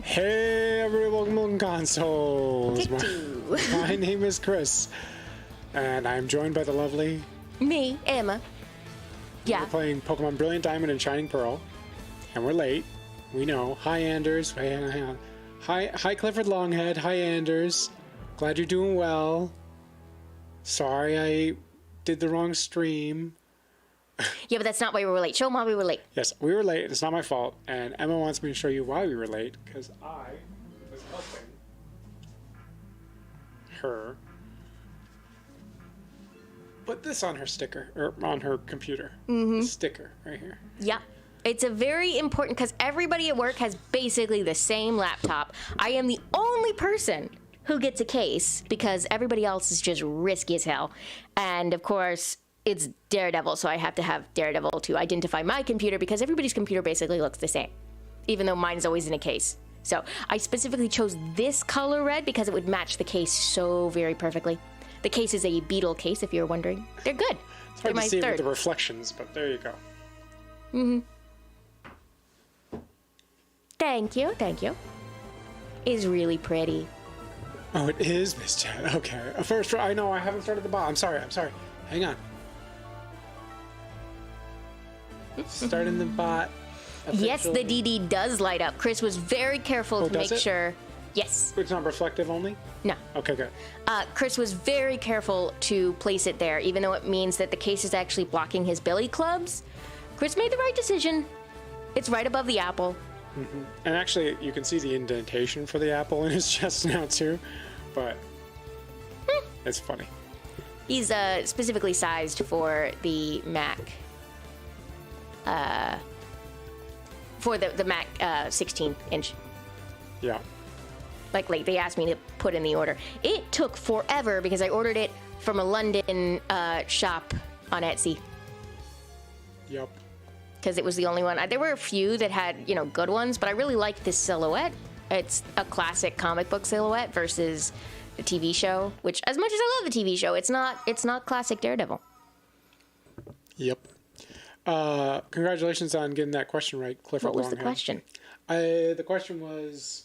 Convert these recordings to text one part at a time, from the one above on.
Hey everyone, welcome to Consoles. My name is Chris, and I'm joined by the lovely... Me, Emma. Yeah. We're playing Pokemon Brilliant Diamond and Shining Pearl, and we're late. We know. Hi, Anders. Hang on. Hi, Clifford Longhead. Hi, Anders. Glad you're doing well. Sorry I did the wrong stream. Yeah, but that's not why we were late. Show them why we were late. Yes, we were late. It's not my fault. And Emma wants me to show you why we were late, because I was helping her put this on her sticker, or on her computer. The sticker right here. Yeah. It's a very important, because everybody at work has basically the same laptop. I am the only person who gets a case, because everybody else is just risky as hell. And, of course, it's Daredevil, so I have to have Daredevil to identify my computer, because everybody's computer basically looks the same, even though mine's always in a case. So I specifically chose this color red because it would match the case so very perfectly. The case is a Beetle case, if you're wondering. They're good. It's hard to see with the reflections, but there you go. Thank you, thank you. It's really pretty. Oh, it is Miss Jen. Okay. First, I know I haven't started the bot. I'm sorry. Hang on. Starting the bot. Yes, the DD does light up. Chris was very careful to make sure. Yes. It's not reflective only? No. Okay, good. Chris was very careful to place it there, even though it means that the case is actually blocking his billy clubs. Chris made the right decision. It's right above the apple. And actually, you can see the indentation for the apple in his chest now, too. But it's funny. He's specifically sized for the Mac. For the Mac 16-inch. Yeah. Like they asked me to put in the order. It took forever because I ordered it from a London shop on Etsy. Yep. Because it was the only one. There were a few that had, good ones, but I really liked this silhouette. It's a classic comic book silhouette versus the TV show, which, as much as I love the TV show, it's not classic Daredevil. Yep. Congratulations on getting that question right, Clifford Longhead. What was the question? The question was,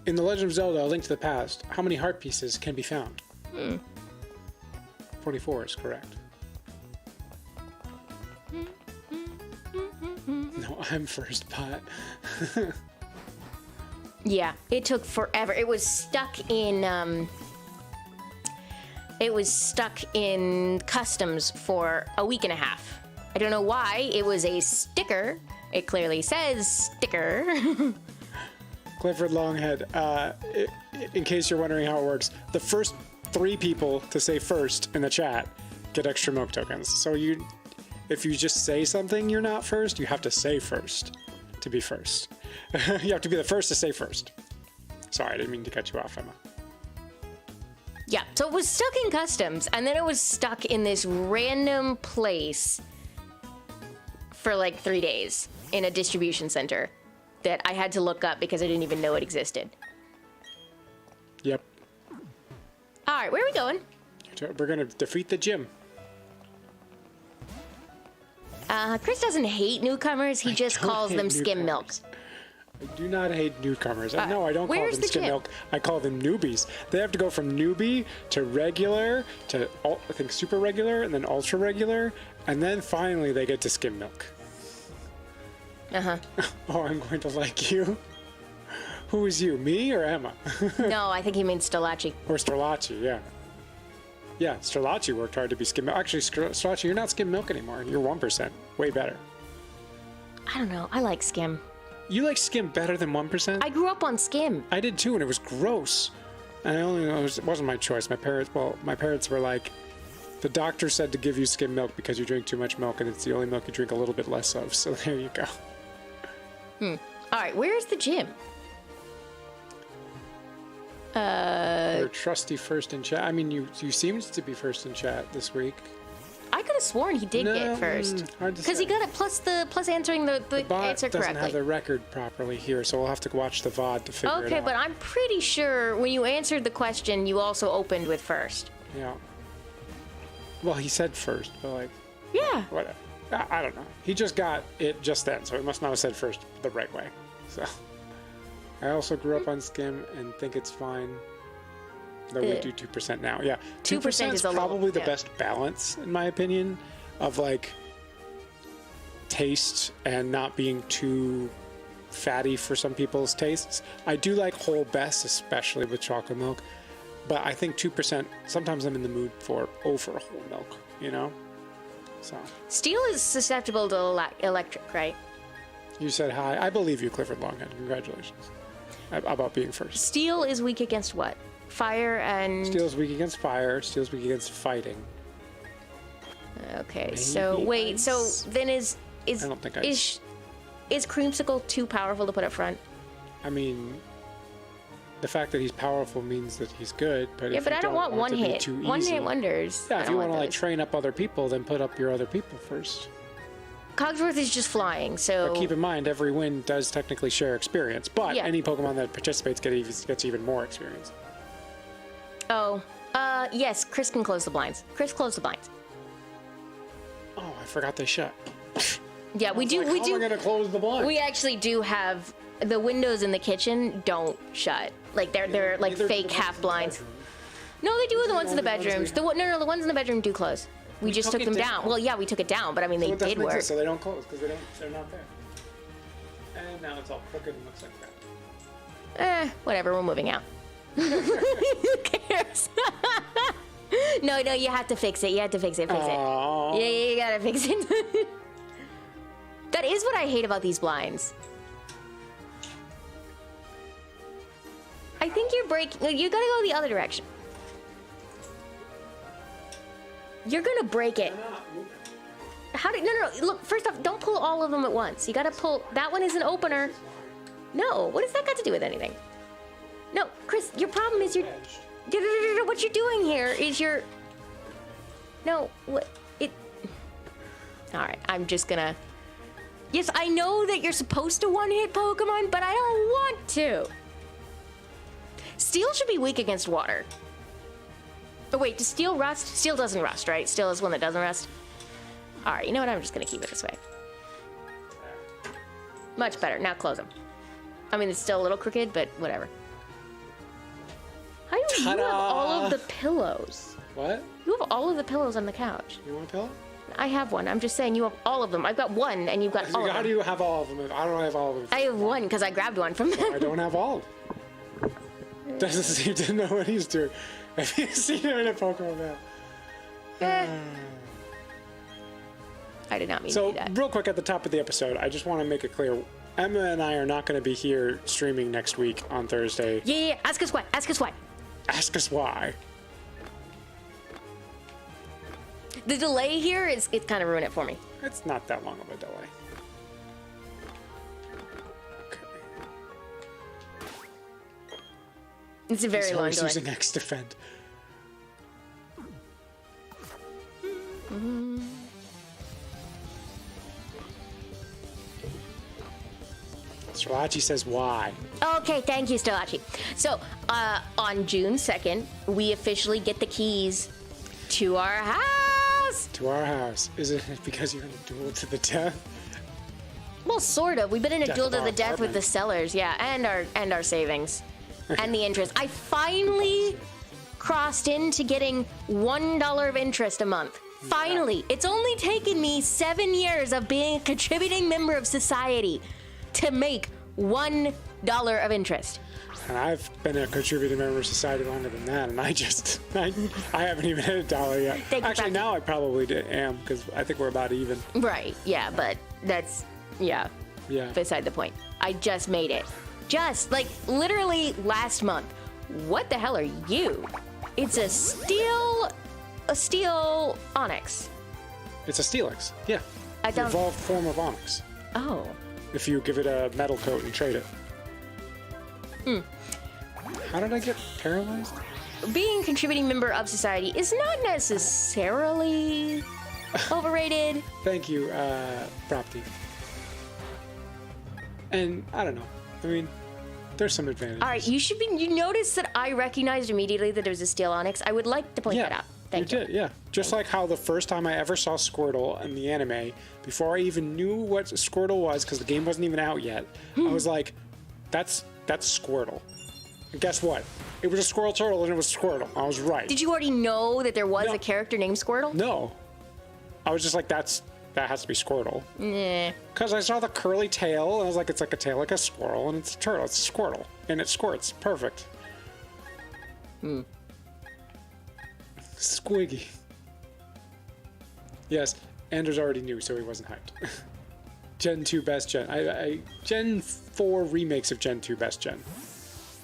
in The Legend of Zelda: A Link to the Past, how many heart pieces can be found? 44 is correct. No, I'm first, bot. Yeah, it took forever. It was stuck in customs for a week and a half. I don't know why. It was a sticker. It clearly says sticker. Clifford Longhead, in case you're wondering how it works, the first 3 people to say first in the chat get extra milk tokens. So if you just say something you're not first, you have to say first to be first. You have to be the first to say first. Sorry, I didn't mean to cut you off, Emma. Yeah, so it was stuck in customs, and then it was stuck in this random place for like 3 days in a distribution center that I had to look up because I didn't even know it existed. Yep. All right, where are we going? We're going to defeat the gym. Chris doesn't hate newcomers. He just calls them skim milk. I do not hate newcomers. No, I don't call them skim milk. I call them newbies. They have to go from newbie to regular to, I think, super regular and then ultra regular. And then finally they get to skim milk. Uh-huh. Oh, I'm going to like you. Who is you, me or Emma? No, I think he means Stellaci. Or Stellaci, yeah. Yeah, Stellaci worked hard to be skim milk. Actually, Stellaci, you're not skim milk anymore. You're 1%. Way better. I don't know. I like skim. You like skim better than 1%? I grew up on skim. I did too, and it was gross. And it wasn't my choice. My parents were like, the doctor said to give you skim milk because you drink too much milk, and it's the only milk you drink a little bit less of. So there you go. All right, where's the gym? Your trusty first in chat. I mean, you seemed to be first in chat this week. I could have sworn he did get first. Because he got it plus answering the bot answer correctly. doesn't have the record properly here, so we'll have to watch the VOD to figure it out. Okay, but I'm pretty sure when you answered the question, you also opened with first. Yeah. Well, he said first, but like... Yeah. Whatever. I don't know. He just got it just then, so he must not have said first the right way. So... I also grew up on Skim and think it's fine. Though we do 2% now. Yeah, 2% is probably the best balance, in my opinion, of like taste and not being too fatty for some people's tastes. I do like whole Bess, especially with chocolate milk, but I think 2%, sometimes I'm in the mood for over whole milk, you know? So. Steel is susceptible to electric, right? You said hi. I believe you, Clifford Longhead. Congratulations. About being first. Steel is weak against what? Fire and... Steel is weak against fire. Steel is weak against fighting. Okay, Maybe so wait, ice. so then is I don't think ice. Is Creamsicle too powerful to put up front? I mean, the fact that he's powerful means that he's good, but Yeah, if but you I don't want one it to be hit. too One easy- hit wonders. Yeah, I if don't you want to like those. train up other people, then put up your other people first. Cogsworth is just flying, so But keep in mind, every win does technically share experience, but Yeah. any Pokemon that participates gets even more experience. yes, Chris can close the blinds. Chris, close the blinds. Oh, I forgot they shut. Yeah, we do. Like, how am I gonna close the blind? We actually do have the windows in the kitchen don't shut. Like they're like Neither do fake the half ones in the blinds. bedroom. No, they do the ones in the only ones we bedrooms. have. No, the ones in the bedroom do close. We just took took them it down. down. Well, yeah, we took it down, but I mean So they it doesn't did work. exist, so they don't close because they're not there. And now it's all crooked and looks like that. Whatever, we're moving out. Who cares? No, you have to fix it. You have to fix it. Fix it. Aww. Yeah, you gotta fix it. That is what I hate about these blinds. I think you're breaking. You gotta go the other direction. You're gonna break it. How did? No. Look, first off, don't pull all of them at once. You gotta pull. That one is an opener. No, what does that got to do with anything? No, Chris, your problem is what you're doing here is you're. No, what it. All right, I'm just gonna. Yes, I know that you're supposed to one-hit Pokemon, but I don't want to. Steel should be weak against water. Oh wait, does Steel rust? Steel doesn't rust, right? Steel is one that doesn't rust. All right, you know what? I'm just gonna keep it this way. Much better. Now close them. I mean, it's still a little crooked, but whatever. How do you have all of the pillows? What? You have all of the pillows on the couch. You want a pillow? I have one. I'm just saying you have all of them. I've got one, and you've got all of them. How do you have all of them? I don't have all of them. I have one because I grabbed one from them. I don't have all of them. Doesn't seem to know what he's doing. Have you seen him in a Pokemon now? I did not mean to So, do that. real quick at the top of the episode, I just want to make it clear. Emma and I are not going to be here streaming next week on Thursday. Yeah. Ask us why. Ask us why. Ask us why. The delay here it's kind of ruined it for me. It's not that long of a delay. Okay. It's a very He's long always delay. using X defend. Srirachi says why. Okay, thank you, Stellachi. So, on June 2nd, we officially get the keys to our house. To our house. Is it because you're in a duel to the death? Well, sort of. We've been in a Death duel of to our the death with the apartment. sellers, yeah, and our savings, and the interest. I finally crossed into getting $1 of interest a month. Finally, it's only taken me 7 years of being a contributing member of society to make $1 of interest. And I've been a contributing member of society longer than that, and I haven't even hit $1 yet. Thank you, Actually, Patrick. now I probably am, because I think we're about even. Right, yeah, but that's, yeah, Yeah. beside the point. I just made it. Just, like, literally last month. What the hell are you? It's a steel onyx. It's a Steelix. Yeah. I The don't... evolved form of Onyx. Oh. If you give it a metal coat and trade it. How did I get paralyzed? Being a contributing member of society is not necessarily overrated. Thank you, Propti. And I don't know. I mean, there's some advantages. All right, you noticed that I recognized immediately that it was a steel onyx. I would like to point that out. Thank you. Did, yeah. Just like how the first time I ever saw Squirtle in the anime, before I even knew what Squirtle was, because the game wasn't even out yet, I was like, That's Squirtle. And guess what? It was a Squirrel Turtle, and it was Squirtle. I was right. Did you already know that there was No. a character named Squirtle? No. I was just like, that has to be Squirtle. Nah. Because I saw the curly tail, and I was like, it's like a tail like a squirrel, and it's a turtle. It's a Squirtle. And it squirts. Perfect. Squiggy. Yes, Anders already knew, so he wasn't hyped. Gen 2 best gen. Gen 4 remakes of Gen 2 best gen.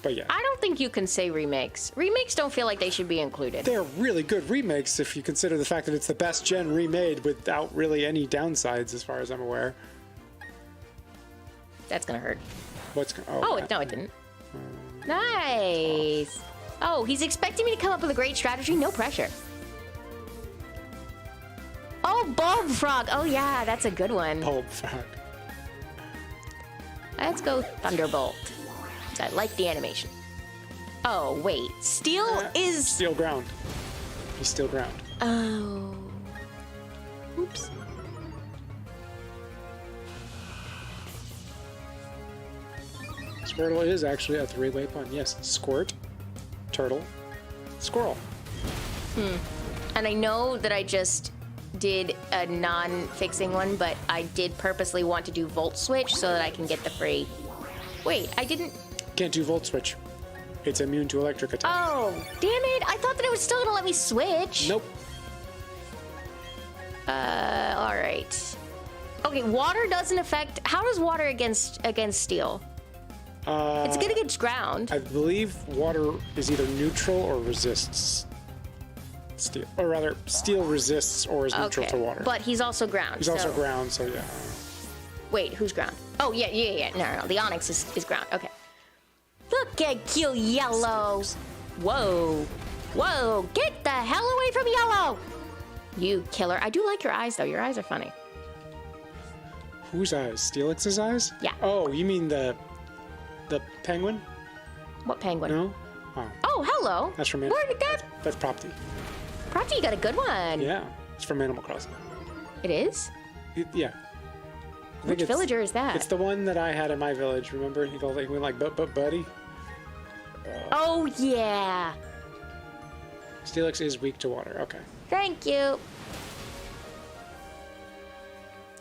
But yeah. I don't think you can say remakes. Remakes don't feel like they should be included. They're really good remakes if you consider the fact that it's the best gen remade without really any downsides as far as I'm aware. That's gonna hurt. What's Oh, no, it didn't. Nice. Oh, he's expecting me to come up with a great strategy? No pressure. Oh, Bulb Frog. Oh, yeah, that's a good one. Pulp Frog. Let's go Thunderbolt. I like the animation. Oh, wait. Steel is... Steel ground. He's steel ground. Oh. Oops. Squirtle is actually a three-way pun. Yes, squirt, turtle, squirrel. And I know that I just did a non-fixing one, but I did purposely want to do Volt Switch so that I can get the free... Wait, I didn't... Can't do volt switch. It's immune to electric attack. Oh, damn it. I thought that it was still going to let me switch. Nope. All right. Okay, water doesn't affect... How does water against steel? It's good against ground. I believe water is either neutral or resists steel. Or rather, steel resists or is neutral to water. But he's also ground. He's also ground, so yeah. Wait, who's ground? Oh, yeah. No. The Onyx is ground. Okay. Look at you, Yellow. Whoa. Get the hell away from Yellow. You killer. I do like your eyes, though. Your eyes are funny. Whose eyes? Steelix's eyes? Yeah. Oh, you mean the penguin? What penguin? No? Oh. Oh, hello. That's from Where did that... That's Propti. Propti, you got a good one. Yeah. It's from Animal Crossing. It is? Yeah. Which villager is that? It's the one that I had in my village, remember? He went like, but buddy. Oh, yeah. Steelix is weak to water. Okay. Thank you.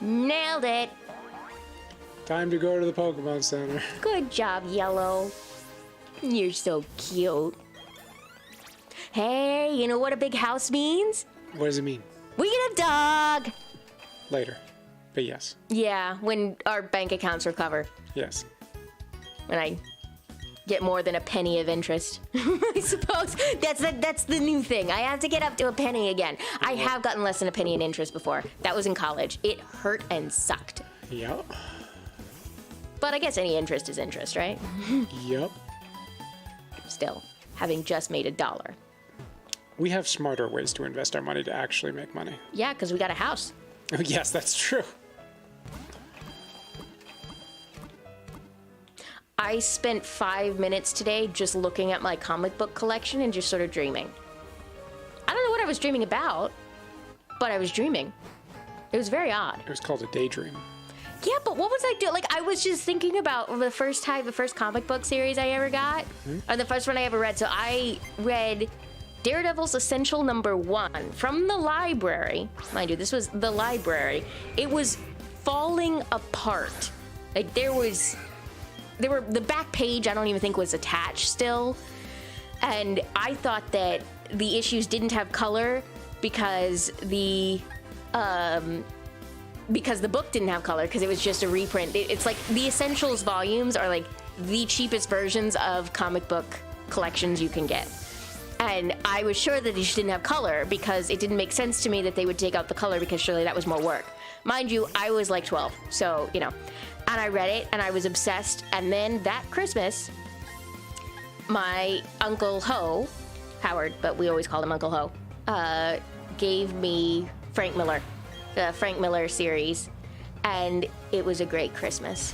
Nailed it. Time to go to the Pokemon Center. Good job, Yellow. You're so cute. Hey, you know what a big house means? What does it mean? We get a dog. Later. But yes. Yeah, when our bank accounts recover. Yes. When I get more than a penny of interest. I suppose that's the new thing. I have to get up to a penny again. I have gotten less than a penny in interest before. That was in college. It hurt and sucked. Yep. But I guess any interest is interest, right? Yep. Still, having just made $1. We have smarter ways to invest our money to actually make money. Yeah, because we got a house. Oh, yes, that's true. I spent 5 minutes today just looking at my comic book collection and just sort of dreaming. I don't know what I was dreaming about, but I was dreaming. It was very odd. It was called a daydream. Yeah, but what was I doing? Like, I was just thinking about the first comic book series I ever got, or the first one I ever read. So I read Daredevil's Essential #1 from the library. Mind you, this was the library. It was falling apart. Like, the back page I don't even think was attached still. And I thought that the issues didn't have color because the book didn't have color, because it was just a reprint. It's like the Essentials volumes are like the cheapest versions of comic book collections you can get. And I was sure that these didn't have color because it didn't make sense to me that they would take out the color, because surely that was more work. Mind you, I was like 12, so, you know. And I read it, and I was obsessed. And then that Christmas, my Uncle Ho, Howard, but we always called him Uncle Ho, gave me Frank Miller, the Frank Miller series. And it was a great Christmas.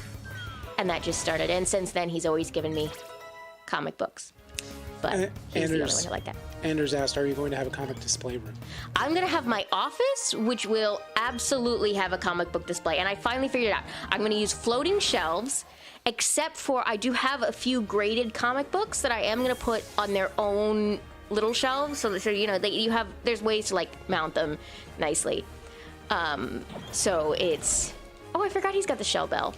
And that just started. And since then, he's always given me comic books. but he's the only one who liked that. Anders asked, are you going to have a comic display room? I'm going to have my office, which will absolutely have a comic book display. And I finally figured it out. I'm going to use floating shelves, except for I do have a few graded comic books that I am going to put on their own little shelves. So you know, there's ways to, like, mount them nicely. So it's... Oh, I forgot he's got the shell bell.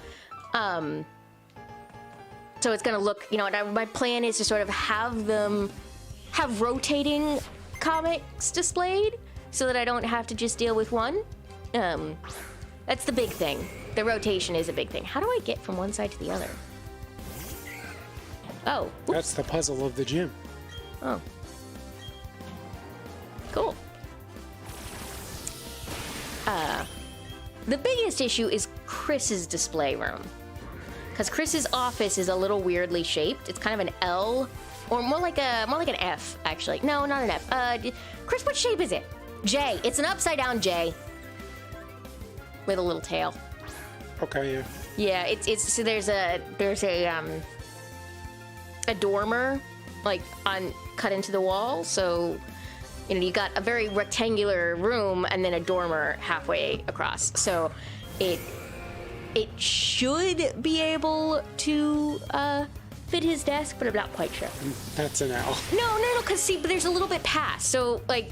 So it's going to look, you know, my plan is to sort of have rotating comics displayed so that I don't have to just deal with one. That's the big thing. The rotation is a big thing. How do I get from one side to the other? Oh. Oops. That's the puzzle of the gym. Oh. Cool. The biggest issue is Chris's display room. Because Chris's office is a little weirdly shaped. It's kind of an L, or more like an F, actually. No, not an F. Chris, what shape is it? J. It's an upside down J with a little tail. Okay, yeah. Yeah, it's so there's a dormer like cut into the wall, so you know you got a very rectangular room and then a dormer halfway across. So it should be able to fit his desk, but I'm not quite sure. That's an L. No, because see, but there's a little bit past, so like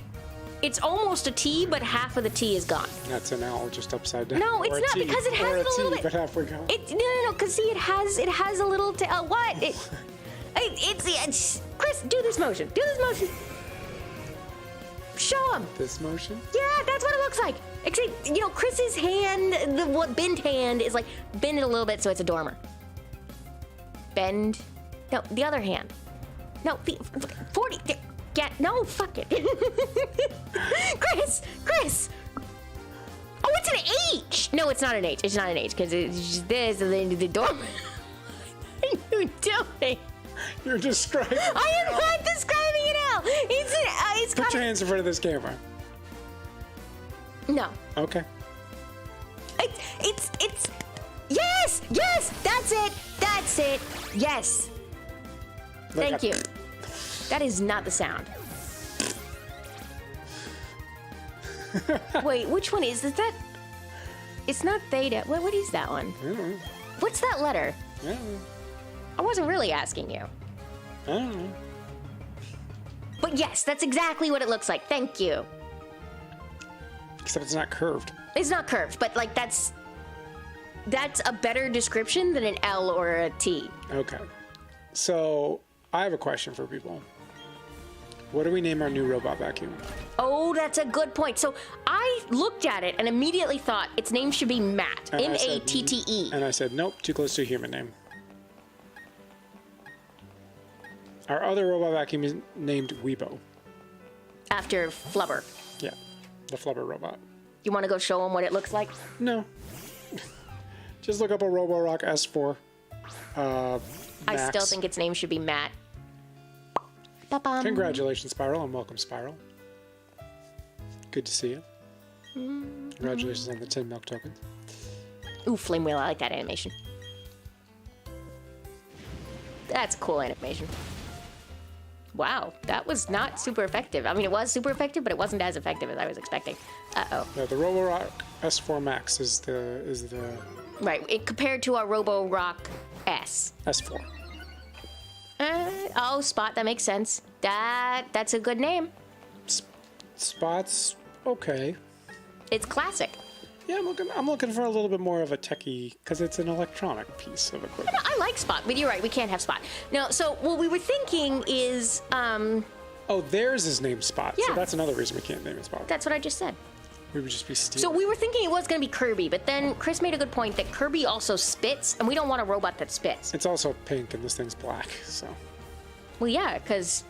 it's almost a T, but half of the T is gone. That's an L, just upside down. No, it's not, because it has it a little bit. But halfway gone. No, because see, it has a little. What? It's Chris, do this motion. Do this motion. Show him. This motion? Yeah, that's what it looks like. Except, you know, Chris's hand, the bent hand is like bend it a little bit so it's a dormer. Bend. No, the other hand. No, the 40. No, fuck it. Chris. Oh, it's an H. No, it's not an H. It's not an H because it's just this and then the dormer. What are you doing? You're describing. I am not describing it out. It's Put your hands in front of this camera. No. Okay. It's yes, that's it. Yes. Thank you. That is not the sound. Wait, which one is that? It's not theta. What is that one? I don't know. What's that letter? I don't know. I wasn't really asking you. I don't know. But yes, that's exactly what it looks like. Thank you. Except it's not curved. It's not curved, but like that's a better description than an L or a T. Okay. So I have a question for people. What do we name our new robot vacuum? Oh, that's a good point. So I looked at it and immediately thought its name should be Matt. M-A-T-T-E. And I said, nope, too close to a human name. Our other robot vacuum is named Weebo. After Flubber. Yeah, the Flubber robot. You want to go show them what it looks like? No. Just look up a Roborock S4. I still think its name should be Matt. Ba-bum. Congratulations, Spiral, and welcome, Spiral. Good to see you. Congratulations on the 10 milk tokens. Ooh, Flame Wheel, I like that animation. That's a cool animation. Wow, that was not super effective. I mean, it was super effective, but it wasn't as effective as I was expecting. Uh-oh. No, the Roborock S4 Max is the Right, compared to our Roborock S. S4. Oh, Spot, that makes sense. That's a good name. Spot's okay. It's classic. Yeah, I'm looking for a little bit more of a techie, because it's an electronic piece of equipment. I like Spot, but you're right, we can't have Spot. No, so what we were thinking is, Oh, theirs is named Spot, so Yeah. that's another reason we can't name it Spot. that's what I just said. We would just be stealing. So we were thinking it was going to be Kirby, but then Chris made a good point that Kirby also spits, and we don't want a robot that spits. It's also pink, and this thing's black, so... Well, yeah, because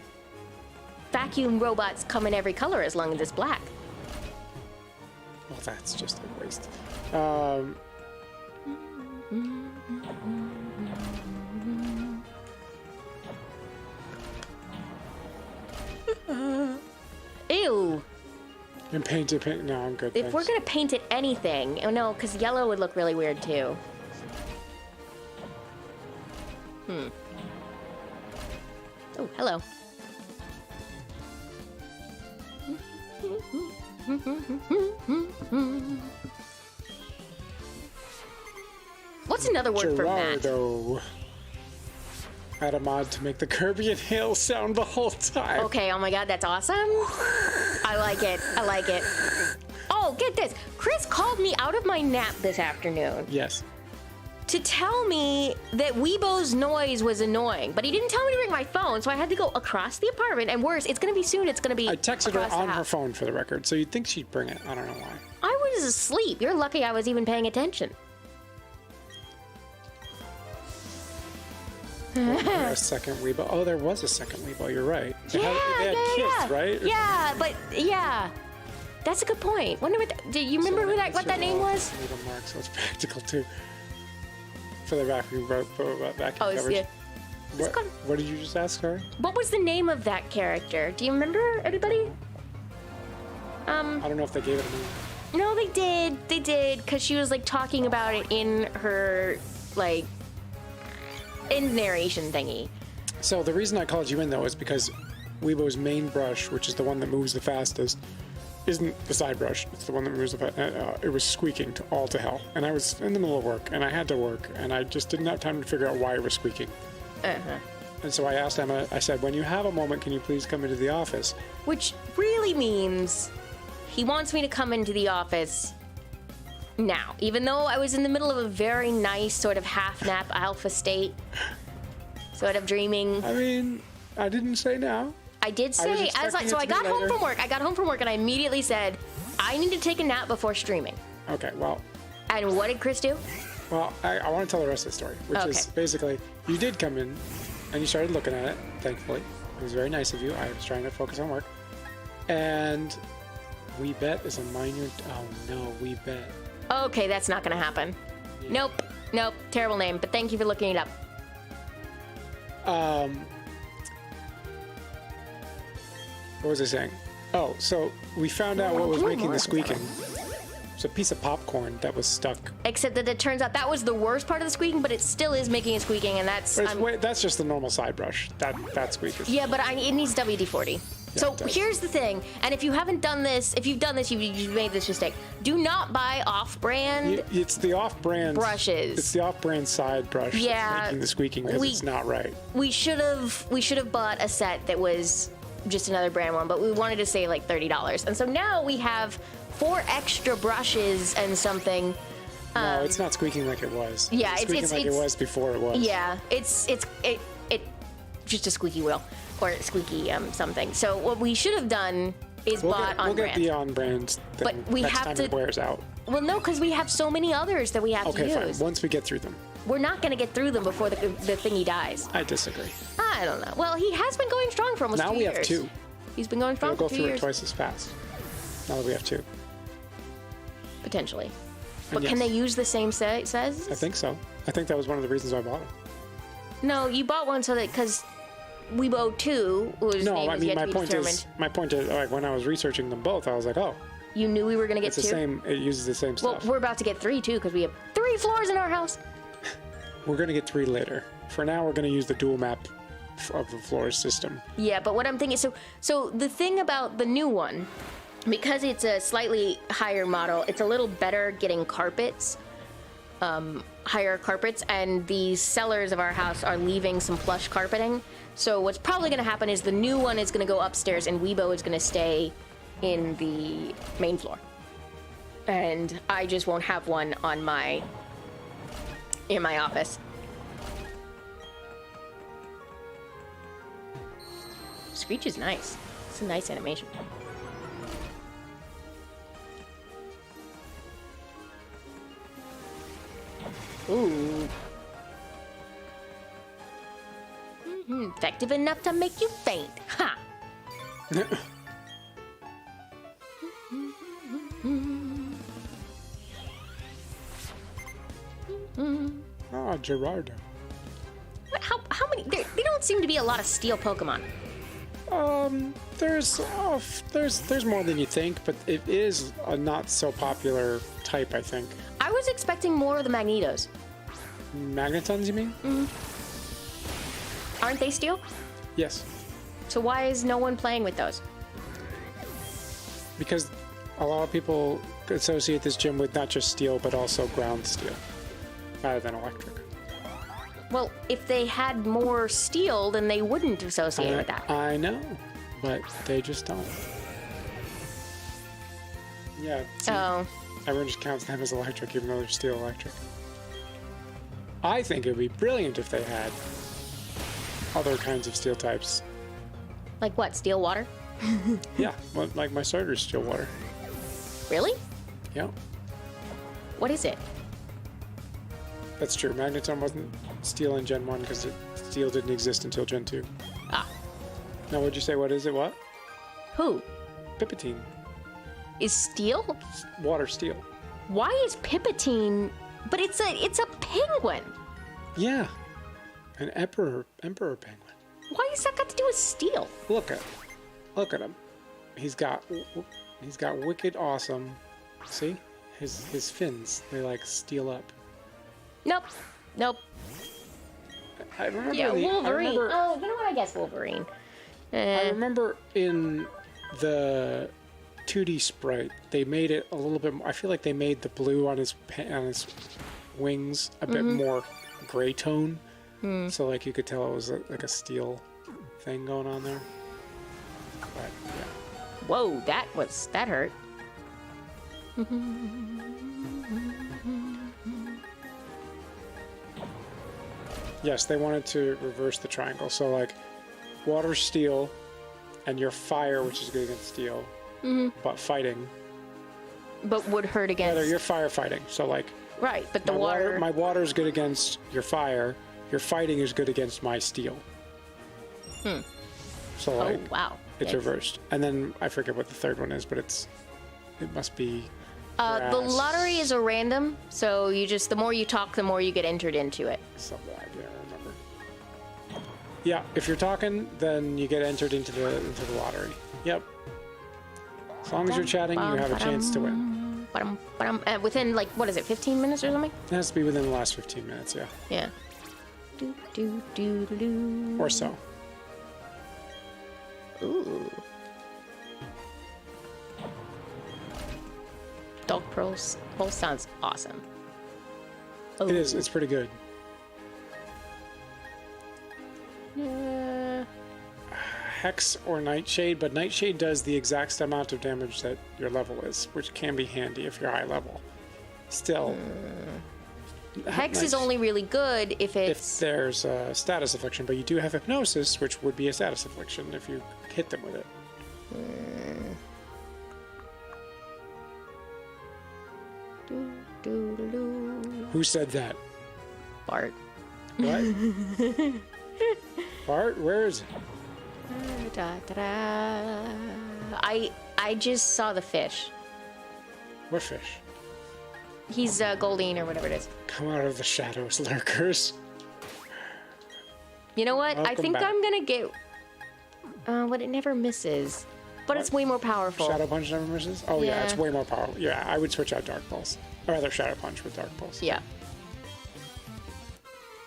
vacuum robots come in every color as long as it's black. Well, that's just a waste. Ew. And paint it pink. No, I'm good. If thanks. we're going to paint it anything, oh no, because yellow would look really weird too. Oh, hello. What's another word for that? Gerardo. Add a mod to make the Kirby inhale sound the whole time. Okay, oh my god, that's awesome. I like it. I like it. Oh, get this. Chris called me out of my nap this afternoon Yes. to tell me that Weibo's noise was annoying, but he didn't tell me to bring my phone, so I had to go across the apartment, and worse, it's gonna be soon, it's gonna be I texted her across the on her house. phone for the record, so you'd think she'd bring it. I don't know why. I was asleep. You're lucky I was even paying attention. A second Weibo. Oh, there was a second Weibo. You're right. They had kids, right? Yeah, but yeah, that's a good point. Wonder what? Do you remember what that name was? Weibo Mark, so it's practical too. For the vacuum Oh, coverage. yeah. What did you just ask, sorry? What was the name of that character? Do you remember, anybody? I don't know if they gave it a name. No, they did. They did, because she was like talking about it in her like in narration thingy. So the reason I called you in though is because Weibo's main brush, which is the one that moves the fastest, isn't the side brush. It's the one that moves the fastest. It was squeaking all to hell, and I was in the middle of work, and I had to work, and I just didn't have time to figure out why it was squeaking. And so I asked Emma. I said, "When you have a moment, can you please come into the office?" Which really means he wants me to come into the office now, even though I was in the middle of a very nice sort of half-nap alpha state, sort of dreaming. I mean, I didn't say now. I did say, so I got home from work. I got home from work and I immediately said, I need to take a nap before streaming. Okay, well, And what did Chris do? well, I want to tell the rest of the story, which is Okay. basically you did come in and you started looking at it. Thankfully, it was very nice of you. I was trying to focus on work, and We Bet is a minor. Oh no, We Bet. Okay, that's not gonna happen. Yeah. Nope, terrible name, but thank you for looking it up. What was I saying? Oh, so we found out what was making the squeaking. It's a piece of popcorn that was stuck. Except that it turns out that was the worst part of the squeaking, but it still is making a squeaking, and that's... But that's just the normal side brush. That squeak is. Yeah, but it needs WD-40. So it does. here's the thing, and if you haven't done this, if you've done this, you've made this mistake. Do not buy off-brand It's the off-brand brushes. It's the off-brand side brush Yeah, that's making the squeaking because it's not right. We should have bought a set that was just another brand one, but we wanted to save like $30. And so now we have 4 extra brushes and something. No, it's not squeaking like it was. Yeah, it's squeaking like it was before it was. Yeah, it's just a squeaky wheel or squeaky something. So what we should have done is bought on We'll brand. get the on-brand But we next have time to- it wears out. Well, no, because we have so many others that we have to Okay, use. fine. Once we get through them. We're not going to get through them before the thingy dies. I disagree. I don't know. Well, he has been going strong for almost 2 Now years. we have 2. He's been going strong We'll go for 2 through years. it twice as fast. Now that we have 2. Potentially. But yes. can they use the same sizes? I think so. I think that was one of the reasons I bought it. No, you bought one so that because Weibo 2 was No, name I is mean yet my to be point determined. is like when I was researching them both, I was like, oh, You knew we were going to get it's the 2? same. It uses the same Well, stuff. we're about to get 3 too because we have 3 floors in our house. We're gonna get 3 later. For now, we're gonna use the dual map of the floors system. Yeah, but what I'm thinking, so the thing about the new one, because it's a slightly higher model, it's a little better getting carpets, higher carpets, and the sellers of our house are leaving some plush carpeting. So what's probably going to happen is the new one is going to go upstairs and Weibo is going to stay in the main floor. And I just won't have one on in my office. Screech is nice. It's a nice animation. Ooh. Effective enough to make you faint. Ha! Ah, Gerardo. How many? They don't seem to be a lot of steel Pokemon. There's more than you think, but it is a not so popular type, I think. I was expecting more of the Magnetos. Magnetons, you mean? Aren't they steel? Yes. So why is no one playing with those? because a lot of people associate this gym with not just steel, but also ground steel, rather than electric. Well, if they had more steel, then they wouldn't associate with that. I know, but they just don't. Yeah. See, everyone just counts them as electric, even though they're steel electric. I think it would be brilliant if they had other kinds of steel types. Like what? Steel water? Yeah, well, like my starter's steel water. Really? Yeah, What is it? that's true. Magneton wasn't steel in Gen 1 because steel didn't exist until Gen 2. Ah. Now, what'd you say? What is it? What? Who? Pipitine. Is steel? Water steel. Why is Pipitine? But it's a penguin. Yeah. An emperor penguin. Why has that got to do with steel? Look at him. He's got wicked awesome. See? His fins, they like steel up. Nope. I remember Yeah, Wolverine. I remember, Oh, you know what? I guess Wolverine. I remember in the 2D sprite, they made it a little bit more, I feel like they made the blue on his wings a bit more gray tone. So like you could tell it was like a steel thing going on there. But yeah. Whoa, that hurt. Yes, they wanted to reverse the triangle. So like water, steel, and your fire, which is good against steel, but fighting. But would hurt against. Rather, you're firefighting. So like. Right, but the water. My water is good against your fire. Your fighting is good against my steel. So like. Oh wow. It's reversed. And then I forget what the third one is, but it must be. The lottery is a random, so the more you talk, the more you get entered into it. Something I can't remember. Yeah, if you're talking, then you get entered into the lottery. Yep. As long as you're chatting, you have a chance to win. Within like what is it, 15 minutes or something? It has to be within the last 15 minutes, yeah. Yeah. Do. Or so. Ooh. Dog Pulse sounds awesome. Oh. It is. It's pretty good. Hex or Nightshade, but Nightshade does the exact amount of damage that your level is, which can be handy if you're high level. Still. Hex is only really good if there's a status affliction, but you do have Hypnosis, which would be a status affliction if you hit them with it. Who said that? Bart. What? Bart, where is it? I just saw the fish. What fish? He's Goldine or whatever it is. Come out of the shadows, lurkers. You know what? I think back. I'm gonna get. But it never misses. But it's way more powerful. Shadow Punch never misses? Oh yeah, Yeah. it's way more powerful. Yeah, I would switch out Dark Pulse. Or rather Shadow Punch with Dark Pulse. Yeah.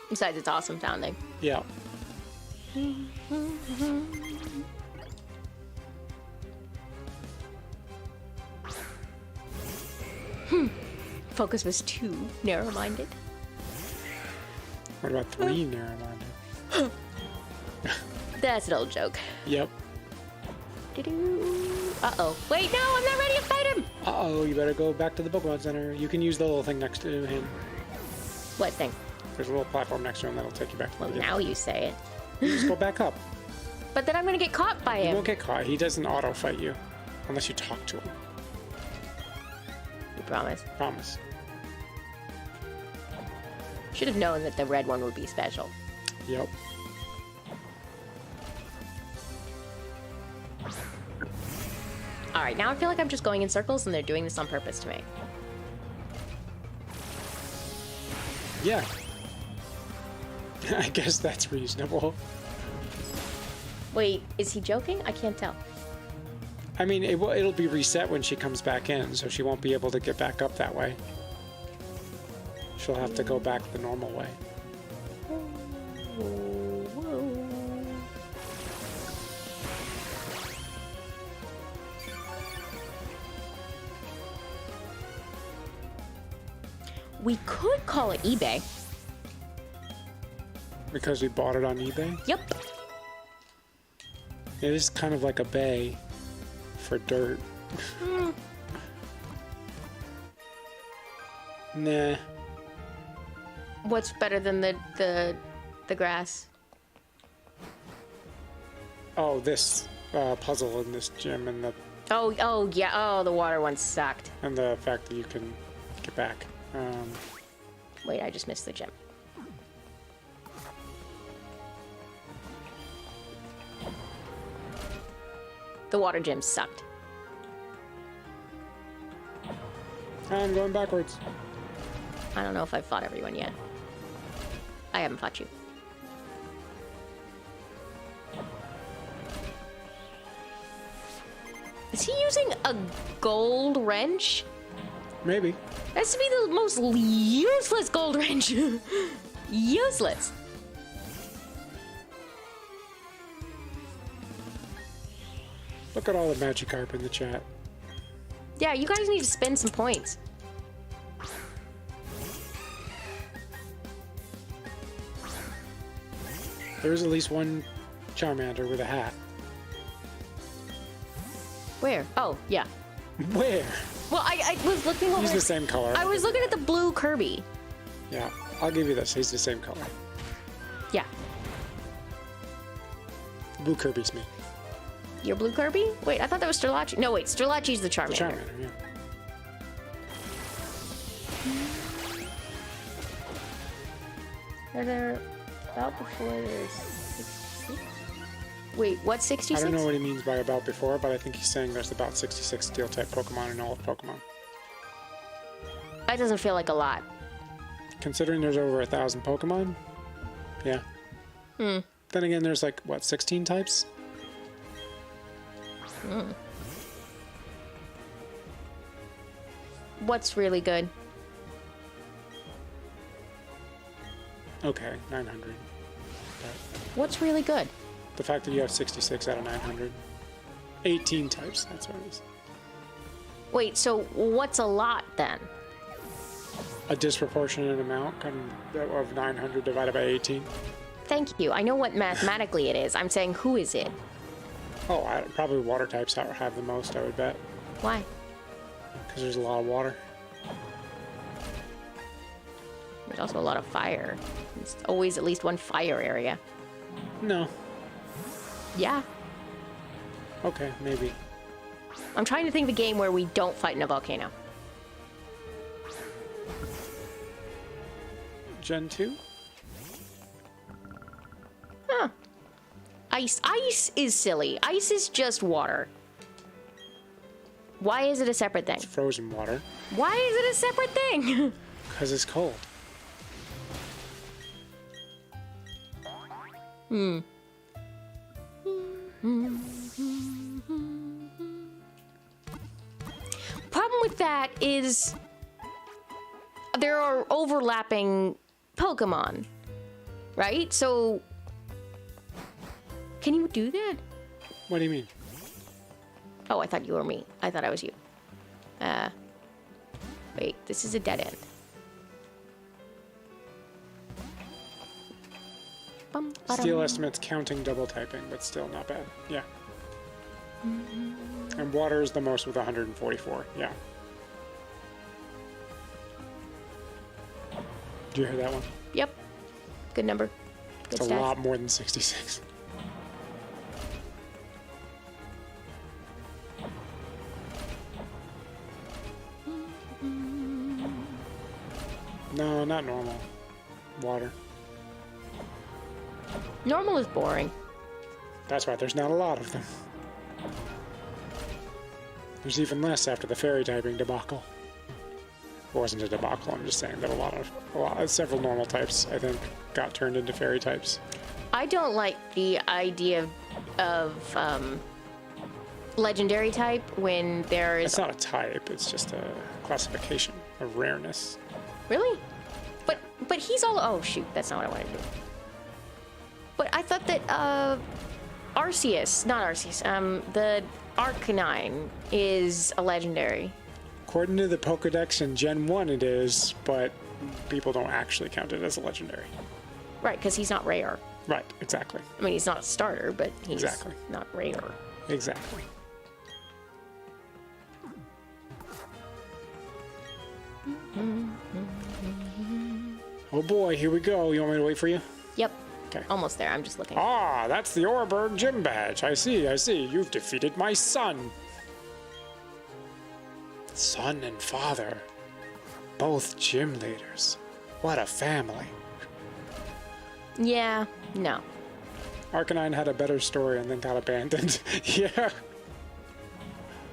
Besides, it's awesome sounding. Yeah. Focus was too narrow-minded. What about 3 narrow-minded? That's an old joke. Yep. Uh-oh. Wait, no, I'm not ready to fight him! Uh-oh, you better go back to the Pokemon Center. You can use the little thing next to him. What thing? There's a little platform next to him that'll take you back to Well, the now you say it. You just go back up. But then I'm gonna get caught by You him. won't get caught. He doesn't auto-fight you. Unless you talk to him. You promise. Promise. Should have known that the red one would be special. Yep. Alright, now I feel like I'm just going in circles and they're doing this on purpose to me. Yeah. I guess that's reasonable. Wait, is he joking? I can't tell. I mean, it'll be reset when she comes back in, so she won't be able to get back up that way. She'll have to go back the normal way. We could call it eBay. Because we bought it on eBay? Yep. It is kind of like a bay for dirt. Nah. What's better than the grass? Oh, this puzzle in this gym and Oh yeah. Oh, the water one sucked. the fact that you can get back. Wait, I just missed the gym. The water gym sucked. I'm going backwards. I don't know if I've fought everyone yet. I haven't fought you. Is he using a gold wrench? Maybe. That's to be the most useless gold wrench. Useless. Look at all the Magikarp in the chat. Yeah, you guys need to spend some points. There is at least one Charmander with a hat. Where? Oh, yeah. Where? Well, I was looking over. He's the same color. I was looking at the blue Kirby. Yeah, I'll give you this. He's the same color. Yeah. Blue Kirby's me. Your blue Kirby? Wait, I thought that was Sterlachi. No, wait, Sterlachi's the Charmander. The Charmander, yeah. Are there about before there's 66? Wait, what's 66? I don't know what he means by about before, but I think he's saying there's about 66 Steel-type Pokemon in all of Pokemon. That doesn't feel like a lot. Considering there's over 1,000 Pokemon? Yeah. Then again, there's like, what, 16 types? What's really good? Okay, 900. But What's really good? the fact that you have 66 out of 900. 18 types, that's what it is. Wait, so what's a lot then? A disproportionate amount of 900 divided by 18. Thank you. I know what mathematically it is. I'm saying who is it? Oh, probably water types have the most, I would bet. Why? Because there's a lot of water. There's also a lot of fire. There's always at least one fire area. No. Yeah. Okay, maybe. I'm trying to think of a game where we don't fight in a volcano. Gen 2? Huh. Ice. Ice is silly. Ice is just water. Why is it a separate thing? It's frozen water. Why is it a separate thing? Because it's cold. Problem with that is there are overlapping Pokemon, right? So can you do that? What do you mean? Oh, I thought you were me. I thought I was you. Wait, this is a dead end. Steel estimates counting double typing, but still not bad. Yeah. And water is the most with 144. Yeah. Did you hear that one? Yep. Good number. Good It's a stats. lot more than 66. No, not normal. Water. Normal is boring. That's why there's not a lot of them. There's even less after the fairy typing debacle. It wasn't a debacle, I'm just saying that several normal types, I think, got turned into fairy types. I don't like the idea of legendary type when there is... It's not a type, it's just a classification of rareness. Really? But he's all... Oh, shoot. That's not what I wanted to do. But I thought that Arceus... Not Arceus. The Arcanine is a legendary. According to the Pokedex in Gen 1 it is, but people don't actually count it as a legendary. Right, because he's not rare. Right, exactly. I mean, he's not a starter, but he's Exactly. not rare. Exactly. Oh boy, here we go. You want me to wait for you? Yep. Okay. Almost there. I'm just looking. Ah, that's the Oreburn gym badge. I see, I see. You've defeated my son. Son and father. Both gym leaders. What a family. Yeah. No. Arcanine had a better story and then got abandoned. Yeah.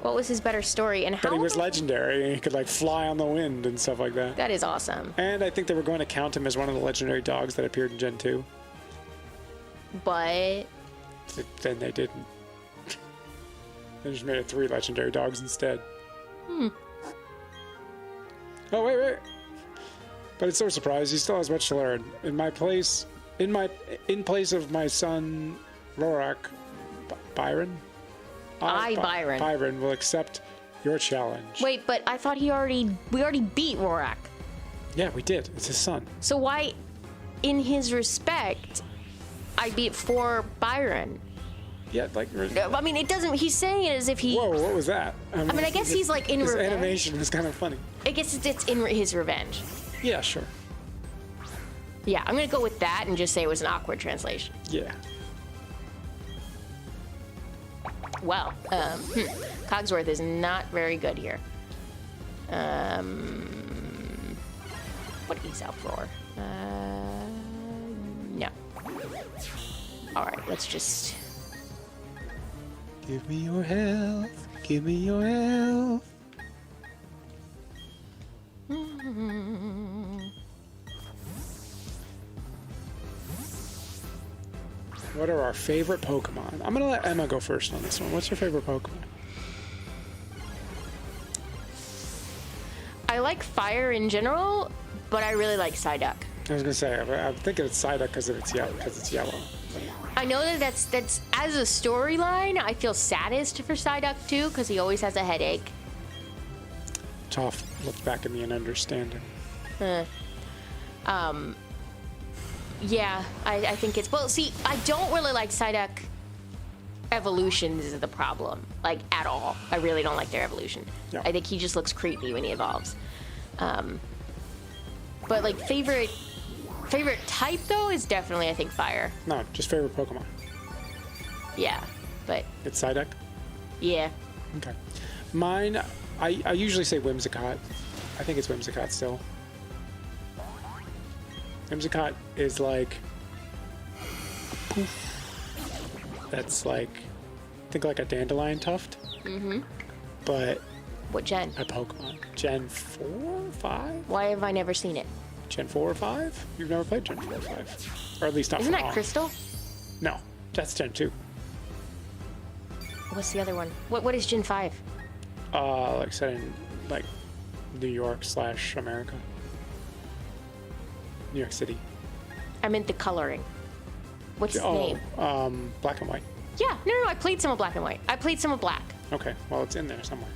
What was his better story and how? But he was legendary and he could like fly on the wind and stuff like that. That is awesome. And I think they were going to count him as one of the legendary dogs that appeared in Gen 2. But Then they didn't. They just made it 3 legendary dogs instead. Oh, wait. But it's no surprise, he still has much to learn. In place of my son, Rorak, Byron? Byron. Byron will accept your challenge. wait, but I thought we already beat Rorak. Yeah, we did. It's his son. So why, in his respect, I beat for Byron? Yeah, like... I mean, it doesn't. He's saying it as if he. Whoa, what was that? I mean, I guess he's like in his revenge. animation was kind of funny. I guess it's in his revenge. Yeah, sure. Yeah, I'm gonna go with that and just say it was an awkward translation. Yeah. Well, Cogsworth is not very good here. What is Uproar? No. All right, let's just. Give me your health. Give me your health. What are our favorite Pokemon? I'm gonna let Emma go first on this one. What's your favorite Pokemon? I like fire in general, but I really like Psyduck. I was gonna say I'm thinking it's Psyduck because it's yellow. I know that's as a storyline, I feel saddest for Psyduck too, because he always has a headache. Toph looked back at me and understanding. Yeah, I think it's... Well, see, I don't really like Psyduck evolutions is the problem. Like, at all. I really don't like their evolution. Yeah. I think he just looks creepy when he evolves. But, like, favorite type, though, is definitely, I think, fire. No, just favorite Pokemon. Yeah, but... It's Psyduck? Yeah. Okay. Mine, I usually say Whimsicott. I think it's Whimsicott still. Whimsicott is like poof. That's like, think like a dandelion tuft. Mm-hmm. But What gen? a Pokemon. Gen 4, 5? Why have I never seen it? Gen 4 or 5? You've never played Gen 4 or 5. Or at least not Isn't for that long. Crystal? No, that's Gen 2. What's the other one? What is Gen 5? Like set in like New York / America. New York City. I meant the coloring. What's his name? Black and White. Yeah, no, I played some of Black and White. I played some of Black. Okay, well, it's in there somewhere.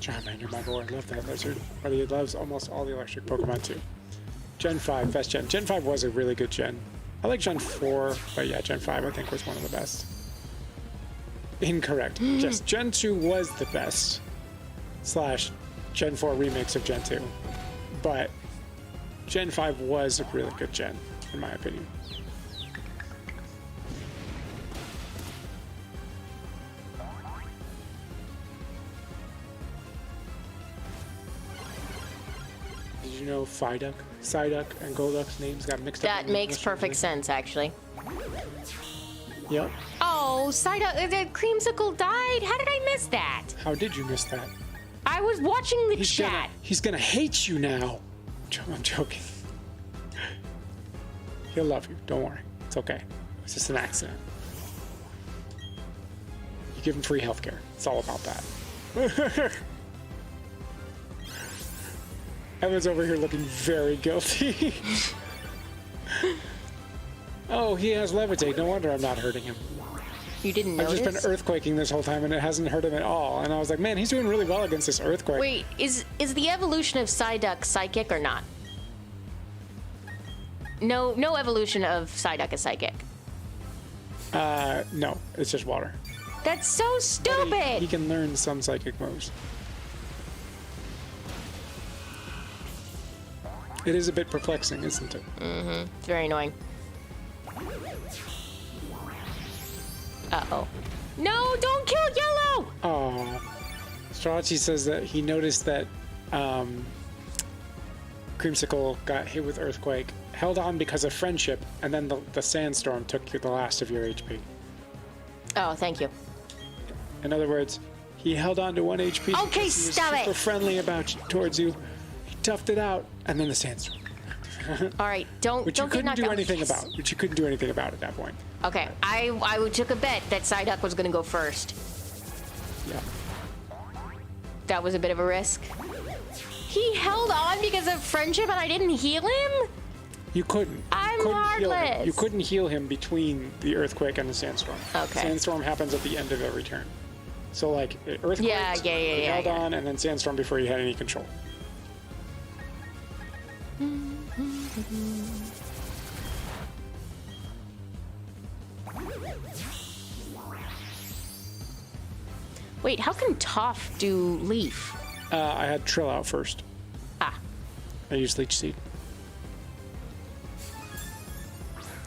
Charmander, my boy, I love that lizard. But he loves almost all the electric Pokemon too. Gen 5, best gen. Gen 5 was a really good gen. I like Gen 4, but yeah, Gen 5 I think was one of the best. Incorrect. Yes, Gen 2 was the best. / Gen 4 remix of Gen 2. But Gen 5 was a really good gen, in my opinion. Did you know Psyduck and Golduck's names got mixed up? That makes perfect sense, actually. Yep. Oh, Psyduck, the Creamsicle died. How did I miss that? How did you miss that? I was watching the chat. He's gonna hate you now. I'm joking. He'll love you. Don't worry. It's okay. It's just an accident. You give him free healthcare. It's all about that. Evan's over here looking very guilty. Oh, he has levitate. No wonder I'm not hurting him. You didn't I've notice? just been earthquaking this whole time, and it hasn't hurt him at all. And I was like, man, he's doing really well against this earthquake. Wait, is the evolution of Psyduck psychic or not? No evolution of Psyduck is psychic. No, it's just water. That's so stupid! He can learn some psychic moves. It is a bit perplexing, isn't it? Mm-hmm. It's very annoying. Uh-oh. No, don't kill Yellow! Oh. Strachey says that he noticed that Creamsicle got hit with Earthquake, held on because of friendship, and then the sandstorm took you the last of your HP. Oh, thank you. In other words, he held on to 1 HP. Okay, because he was stop it. super friendly towards you. He toughed it out, and then the sandstorm. All right, don't Which you get couldn't knocked do out. anything Yes. about. Which you couldn't do anything about at that point. Okay, I took a bet that Psyduck was going to go first. Yeah. That was a bit of a risk. He held on because of friendship and I didn't heal him? You couldn't. I'm Heal him. heartless. You couldn't heal him between the earthquake and the sandstorm. Okay. Sandstorm happens at the end of every turn. So like earthquake, Yeah, he held on, and then sandstorm before you had any control. Wait, how can Toph do Leaf? I had Trill out first. Ah. I used Leech Seed.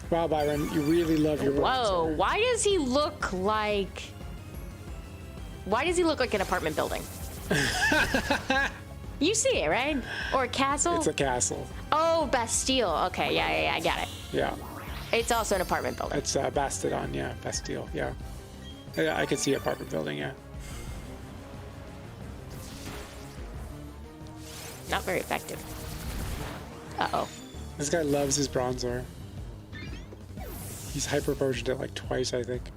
Wow, Byron, you really love your words. Whoa, why does he look like... Why does he look like an apartment building? You see it, right? Or a castle? It's a castle. Oh, Bastille. Okay, yeah, I got it. Yeah. It's also an apartment building. It's Bastidon, yeah. Bastille, yeah. Yeah, I could see apartment building, yeah. Not very effective. Uh-oh. This guy loves his bronzer. He's hyper potioned it like twice, I think.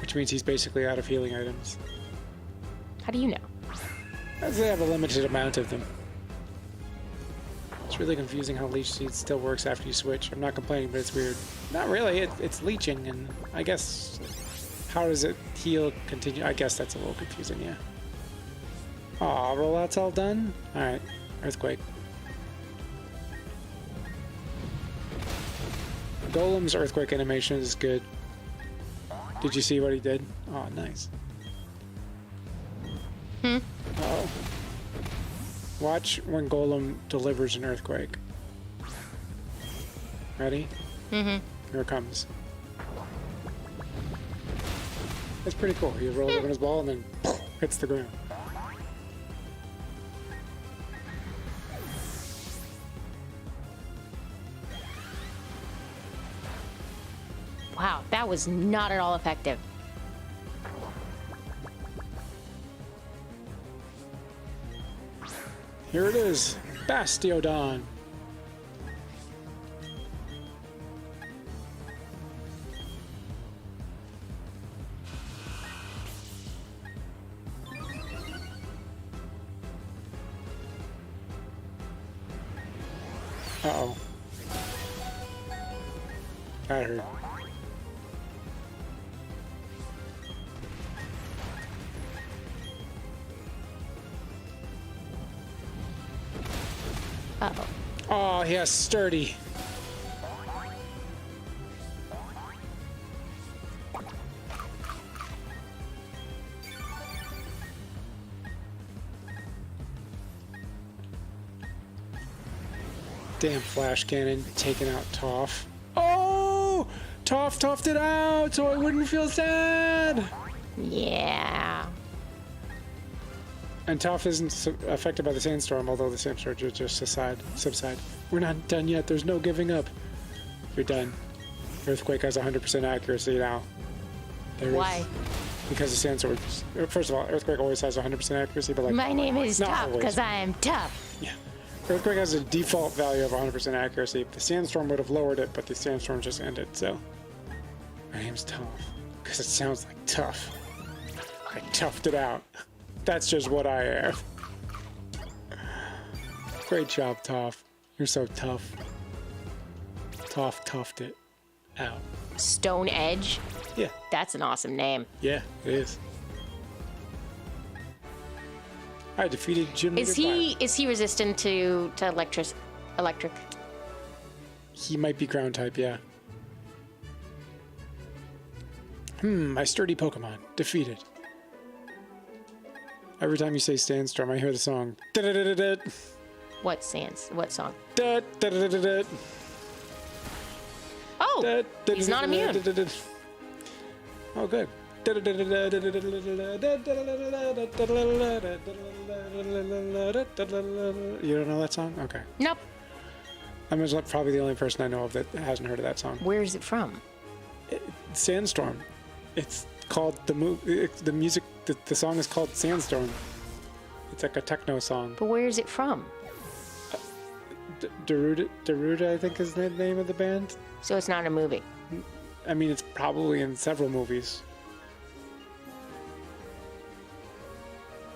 Which means he's basically out of healing items. How do you know? As they have a limited amount of them. It's really confusing how Leech Seed still works after you switch. I'm not complaining, but it's weird. Not really, it's leeching, and I guess... How does it heal, continue? I guess that's a little confusing, yeah. Aw, rollout's all done? Alright, Earthquake. Golem's Earthquake animation is good. Did you see what he did? Oh, nice. Uh-oh. Watch when Golem delivers an Earthquake. Ready? Here it comes. That's pretty cool. He rolls over his ball and then hits the ground. Wow, that was not at all effective. Here it is. Bastiodon. Uh-oh. That hurt. Uh-oh. Oh, yes, sturdy. Damn flash cannon taking out Toph. Oh! Toph toughed it out so I wouldn't feel sad! Yeah. And Toph isn't affected by the sandstorm, although the sandstorm just subside. We're not done yet. There's no giving up. You're done. Earthquake has 100% accuracy now. Why? Because the sandstorm. First of all, Earthquake always has 100% accuracy, but like. My name is not Tough always. because I am tough. Yeah. Earthquake has a default value of 100% accuracy. The sandstorm would have lowered it, but the sandstorm just ended. So, my name's Tough because it sounds like tough. I toughed it out. That's just what I am. Great job, Toph. You're so tough. toughed it out. Stone Edge. Yeah. That's an awesome name. Yeah, it is. I defeated Jim. Is he resistant to electric? He might be ground type, yeah. My sturdy Pokemon. Defeated. Every time you say Sandstorm, I hear the song. What song? Da-da-da-da-da. Oh, he's not immune. Oh, good. You don't know that song? Okay. Nope. I'm probably the only person I know of that hasn't heard of that song. Where is it from? Sandstorm. It's called the music. The song is called Sandstorm. It's like a techno song. But where is it from? Darude, I think is the name of the band. So it's not a movie. I mean, it's probably in several movies.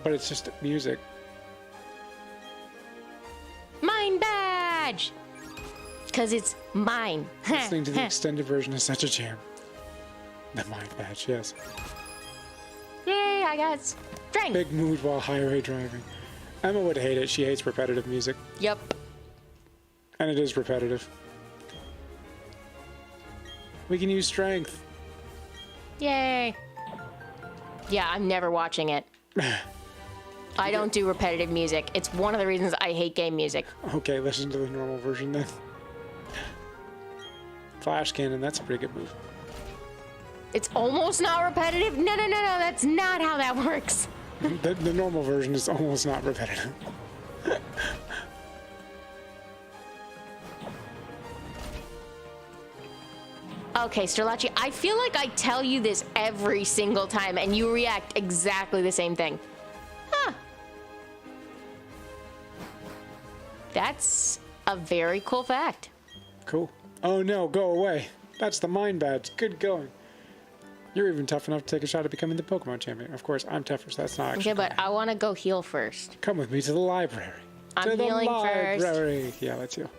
But it's just music. Mine badge! Because it's mine. Listening to the extended version is such a jam. The mind badge, yes. Yay, I got strength. Big mood while highway driving. Emma would hate it. She hates repetitive music. Yep. And it is repetitive. We can use strength. Yay. Yeah, I'm never watching it. I don't do repetitive music. It's one of the reasons I hate game music. Okay, listen to the normal version then. Flash cannon, that's a pretty good move. It's almost not repetitive? No, that's not how that works. The normal version is almost not repetitive. Okay, Sterlacci, I feel like I tell you this every single time and you react exactly the same thing. Huh. That's a very cool fact. Cool. Oh no, go away. That's the mind badge. Good going. You're even tough enough to take a shot at becoming the Pokemon champion. Of course, I'm tougher, so that's not actually. Okay, but I want to go heal first. Come with me to the library. I'm healing first. Library. Yeah, let's heal.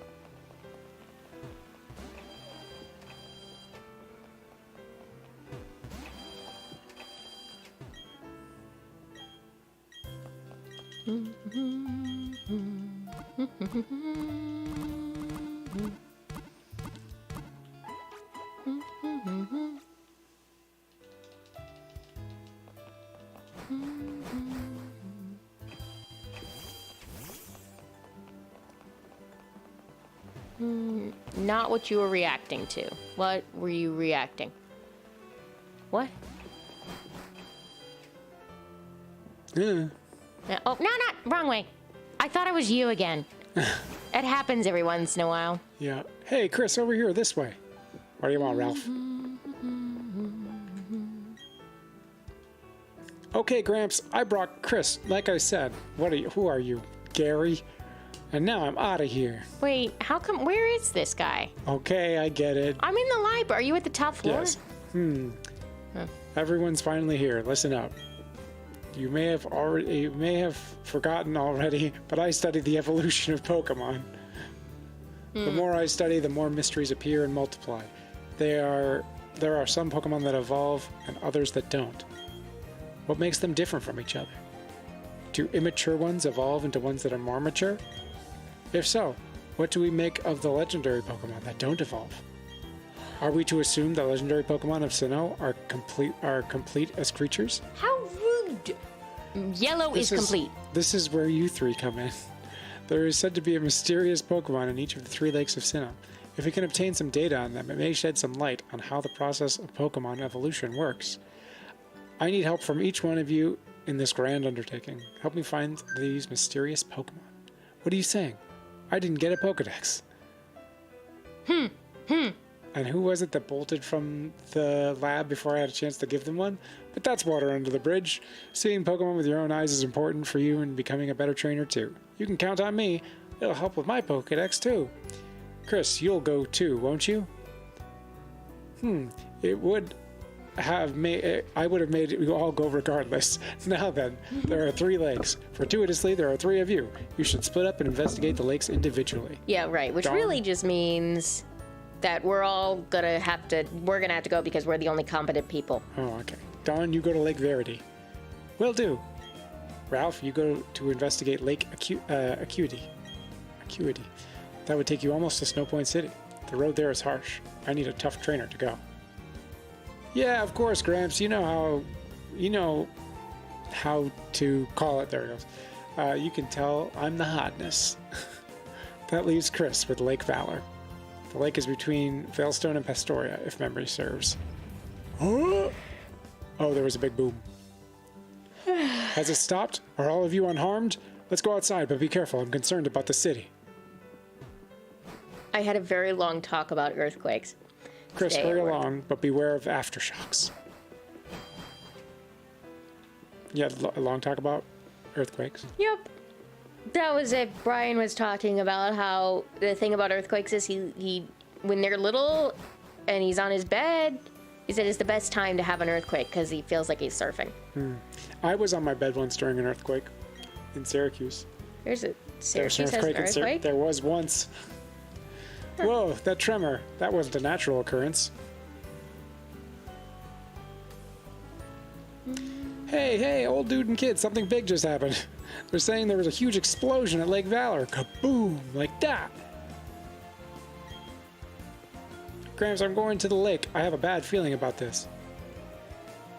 Not what you were reacting to. What were you reacting? What? Yeah. Oh, no, not wrong way. I thought it was you again. It happens every once in a while. Yeah. Hey, Chris, over here, this way. What do you want, Ralph? Okay, Gramps, I brought Chris, like I said. Who are you, Gary? And now I'm out of here. Wait, how come? Where is this guy? Okay, I get it. I'm in the library. Are you at the top floor? Yes. Everyone's finally here. Listen up. You may have forgotten already, but I studied the evolution of Pokemon. The more I study, the more mysteries appear and multiply. There are some Pokemon that evolve and others that don't. What makes them different from each other? Do immature ones evolve into ones that are more mature? If so, what do we make of the legendary Pokemon that don't evolve? Are we to assume that legendary Pokemon of Sinnoh are complete as creatures? How rude! Yellow is complete. This is where you three come in. There is said to be a mysterious Pokemon in each of the 3 lakes of Sinnoh. If we can obtain some data on them, it may shed some light on how the process of Pokemon evolution works. I need help from each one of you in this grand undertaking. Help me find these mysterious Pokemon. What are you saying? I didn't get a Pokedex. And who was it that bolted from the lab before I had a chance to give them one? But that's water under the bridge. Seeing Pokemon with your own eyes is important for you in becoming a better trainer too. You can count on me. It'll help with my Pokedex too. Chris, you'll go too, won't you? It would have made. I would have made you all go regardless. Now then, there are 3 lakes. Fortuitously, there are 3 of you. You should split up and investigate the lakes individually. Yeah, right. Which Darn. really just means that we're gonna have to go because we're the only competent people. Oh, okay. Dawn, you go to Lake Verity. Will do. Ralph, you go to investigate Lake Acuity. That would take you almost to Snow Point City. The road there is harsh. I need a tough trainer to go. Yeah, of course, Gramps. You know how to call it. There it goes. You can tell I'm the hotness. That leaves Chris with Lake Valor. The lake is between Veilstone and Pastoria, if memory serves. Oh, there was a big boom. Has it stopped? Are all of you unharmed? Let's go outside, but be careful. I'm concerned about the city. I had a very long talk about earthquakes. Chris, hurry along, but beware of aftershocks. You had a long talk about earthquakes? Yep. That was it. Brian was talking about how the thing about earthquakes is he when they're little and he's on his bed, he said it's the best time to have an earthquake because he feels like he's surfing. I was on my bed once during an earthquake in Syracuse. Syracuse has an earthquake? There was once. Huh. Whoa, that tremor. That wasn't a natural occurrence. Hey, old dude and kid, something big just happened. They're saying there was a huge explosion at Lake Valor. Kaboom! Like that. Gramps, I'm going to the lake. I have a bad feeling about this.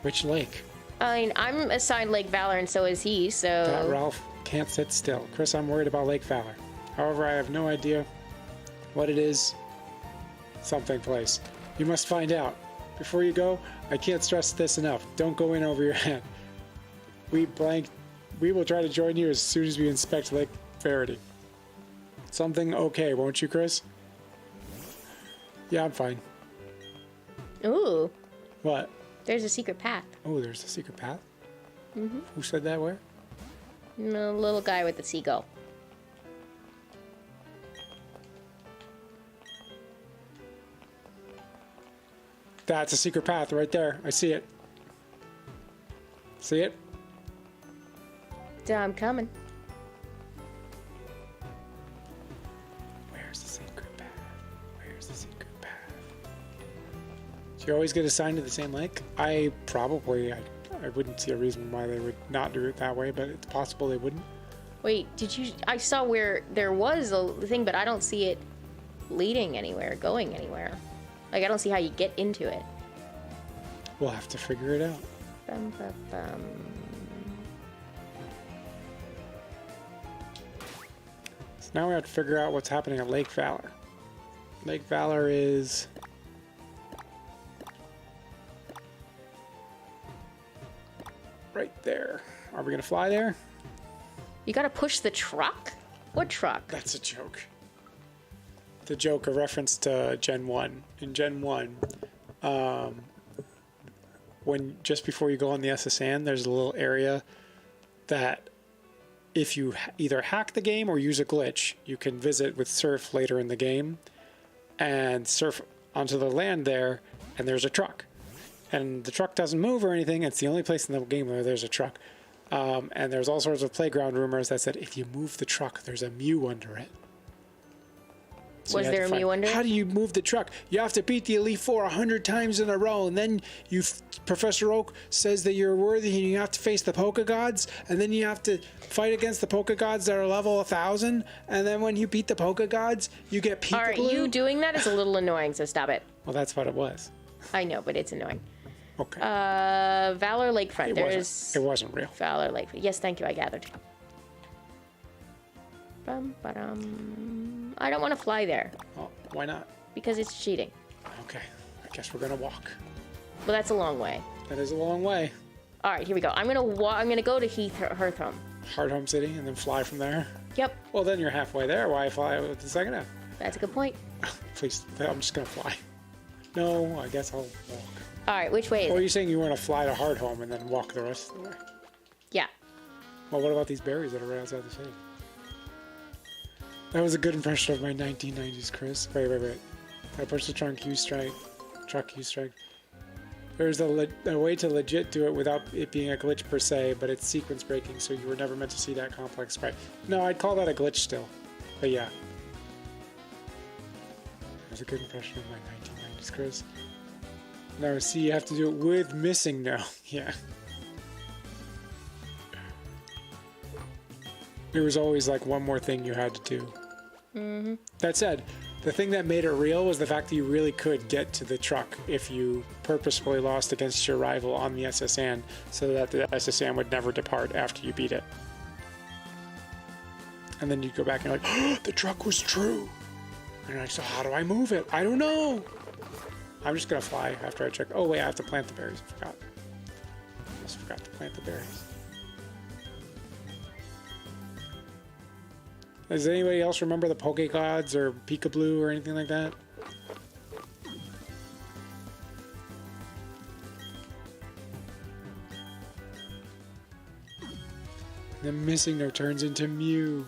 Which lake? I mean, I'm assigned Lake Valor, and so is he, so... That Ralph can't sit still. Chris, I'm worried about Lake Valor. However, I have no idea what it is. Something place. You must find out. Before you go, I can't stress this enough. Don't go in over your head. We will try to join you as soon as we inspect Lake Verity. Something okay, won't you, Chris? Yeah, I'm fine. Ooh. What? There's a secret path. Oh, there's a secret path? Mm-hmm. Who said that? Where? The little guy with the seagull. That's a secret path right there. I see it. See it? I'm coming. Where's the secret path? Where's the secret path? Do you always get assigned to the same lake? I wouldn't see a reason why they would not do it that way, but it's possible they wouldn't. Wait, I saw where there was a thing, but I don't see it leading anywhere, going anywhere. Like, I don't see how you get into it. We'll have to figure it out. Bum, bum, bum. So now we have to figure out what's happening at Lake Valor. Lake Valor is... right there. Are we gonna fly there? You gotta push the truck? What truck? That's a joke. It's a joke, a reference to Gen 1. In Gen 1, when just before you go on the SSN, there's a little area that if you either hack the game or use a glitch, you can visit with Surf later in the game and surf onto the land there, and there's a truck. And the truck doesn't move or anything. It's the only place in the game where there's a truck. And there's all sorts of playground rumors that said if you move the truck, there's a Mew under it. So was there a Mew under it? How do you move the truck? You have to beat the Elite Four 100 times in a row, and then Professor Oak says that you're worthy, and you have to face the Polka Gods, and then you have to fight against the Polka Gods that are level 1,000, and then when you beat the Polka Gods, you get Peekaboo. All right, you doing that is a little annoying, so stop it. Well, that's what it was. I know, but it's annoying. Okay. Valor Lakefront. It wasn't real. Valor Lakefront. Yes, thank you. I gathered. I don't want to fly there. Oh, why not? Because it's cheating. Okay. I guess we're gonna walk. Well, that's a long way. That is a long way. All right, here we go. I'm gonna go to Hearthhome. Hardhome City, and then fly from there. Yep. Well, then you're halfway there. Why fly with the second half? That's a good point. Please, I'm just gonna fly. No, I guess I'll walk. All right, which way is Or are it? you saying you want to fly to Hardhome and then walk the rest of the way? Yeah. Well, what about these berries that are right outside the city? That was a good impression of my 1990s, Chris. Wait. I pushed the truck Q strike. There's a way to legit do it without it being a glitch per se, but it's sequence breaking, so you were never meant to see that complex sprite. No, I'd call that a glitch still. But yeah. was a good impression of my 1990s, Chris. No, see, you have to do it with missing no. Yeah. There was always like one more thing you had to do. Mm-hmm. That said, the thing that made it real was the fact that you really could get to the truck if you purposefully lost against your rival on the SSN, so that the SSN would never depart after you beat it. And then you'd go back and you're like, oh, the truck was true. And you're like, so how do I move it? I don't know. I'm just gonna fly after I check. Oh wait, I have to plant the berries. I forgot. I just forgot to plant the berries. Does anybody else remember the Poke Gods or Peekaboo or anything like that? The missing no turns into Mew.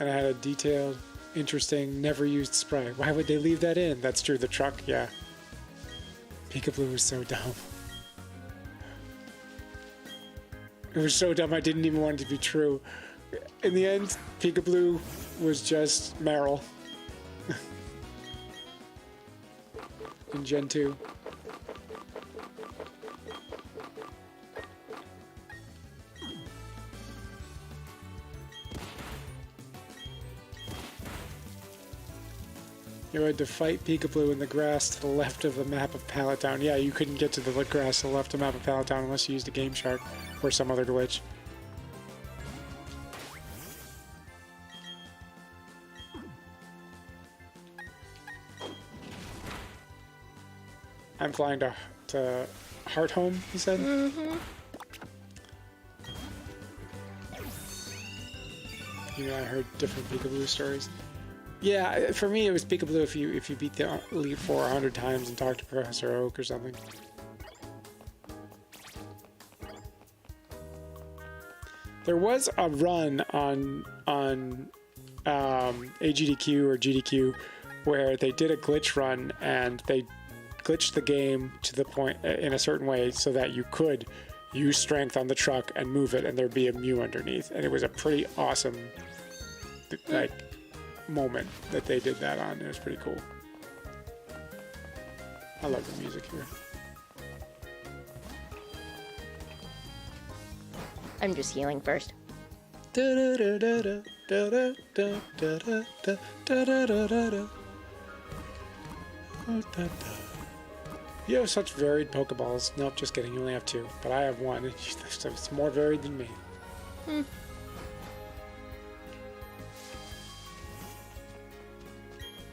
And I had a detailed, interesting, never used spray. Why would they leave that in? That's true, the truck, yeah. Peekaboo was so dumb. It was so dumb I didn't even want it to be true. In the end, Peekaboo was just Meryl. In Gen 2. You had to fight Peekaboo in the grass to the left of the map of Pallet Town. Yeah, you couldn't get to the grass to the left of the map of Pallet Town unless you used a Game Shark or some other glitch. I'm flying to Heart Home, you said? Mm-hmm. You know, I heard different Peekaboo stories. Yeah, for me it was Peekaboo if you beat the Elite Four 100 times and talked to Professor Oak or something. There was a run on AGDQ or GDQ where they did a glitch run and they glitched the game to the point in a certain way so that you could use strength on the truck and move it and there'd be a Mew underneath, and it was a pretty awesome like moment that they did that on. It was pretty cool. I love the music here. I'm just healing first. You have such varied Pokeballs. Nope, just kidding. You only have 2, but I have 1. It's more varied than me.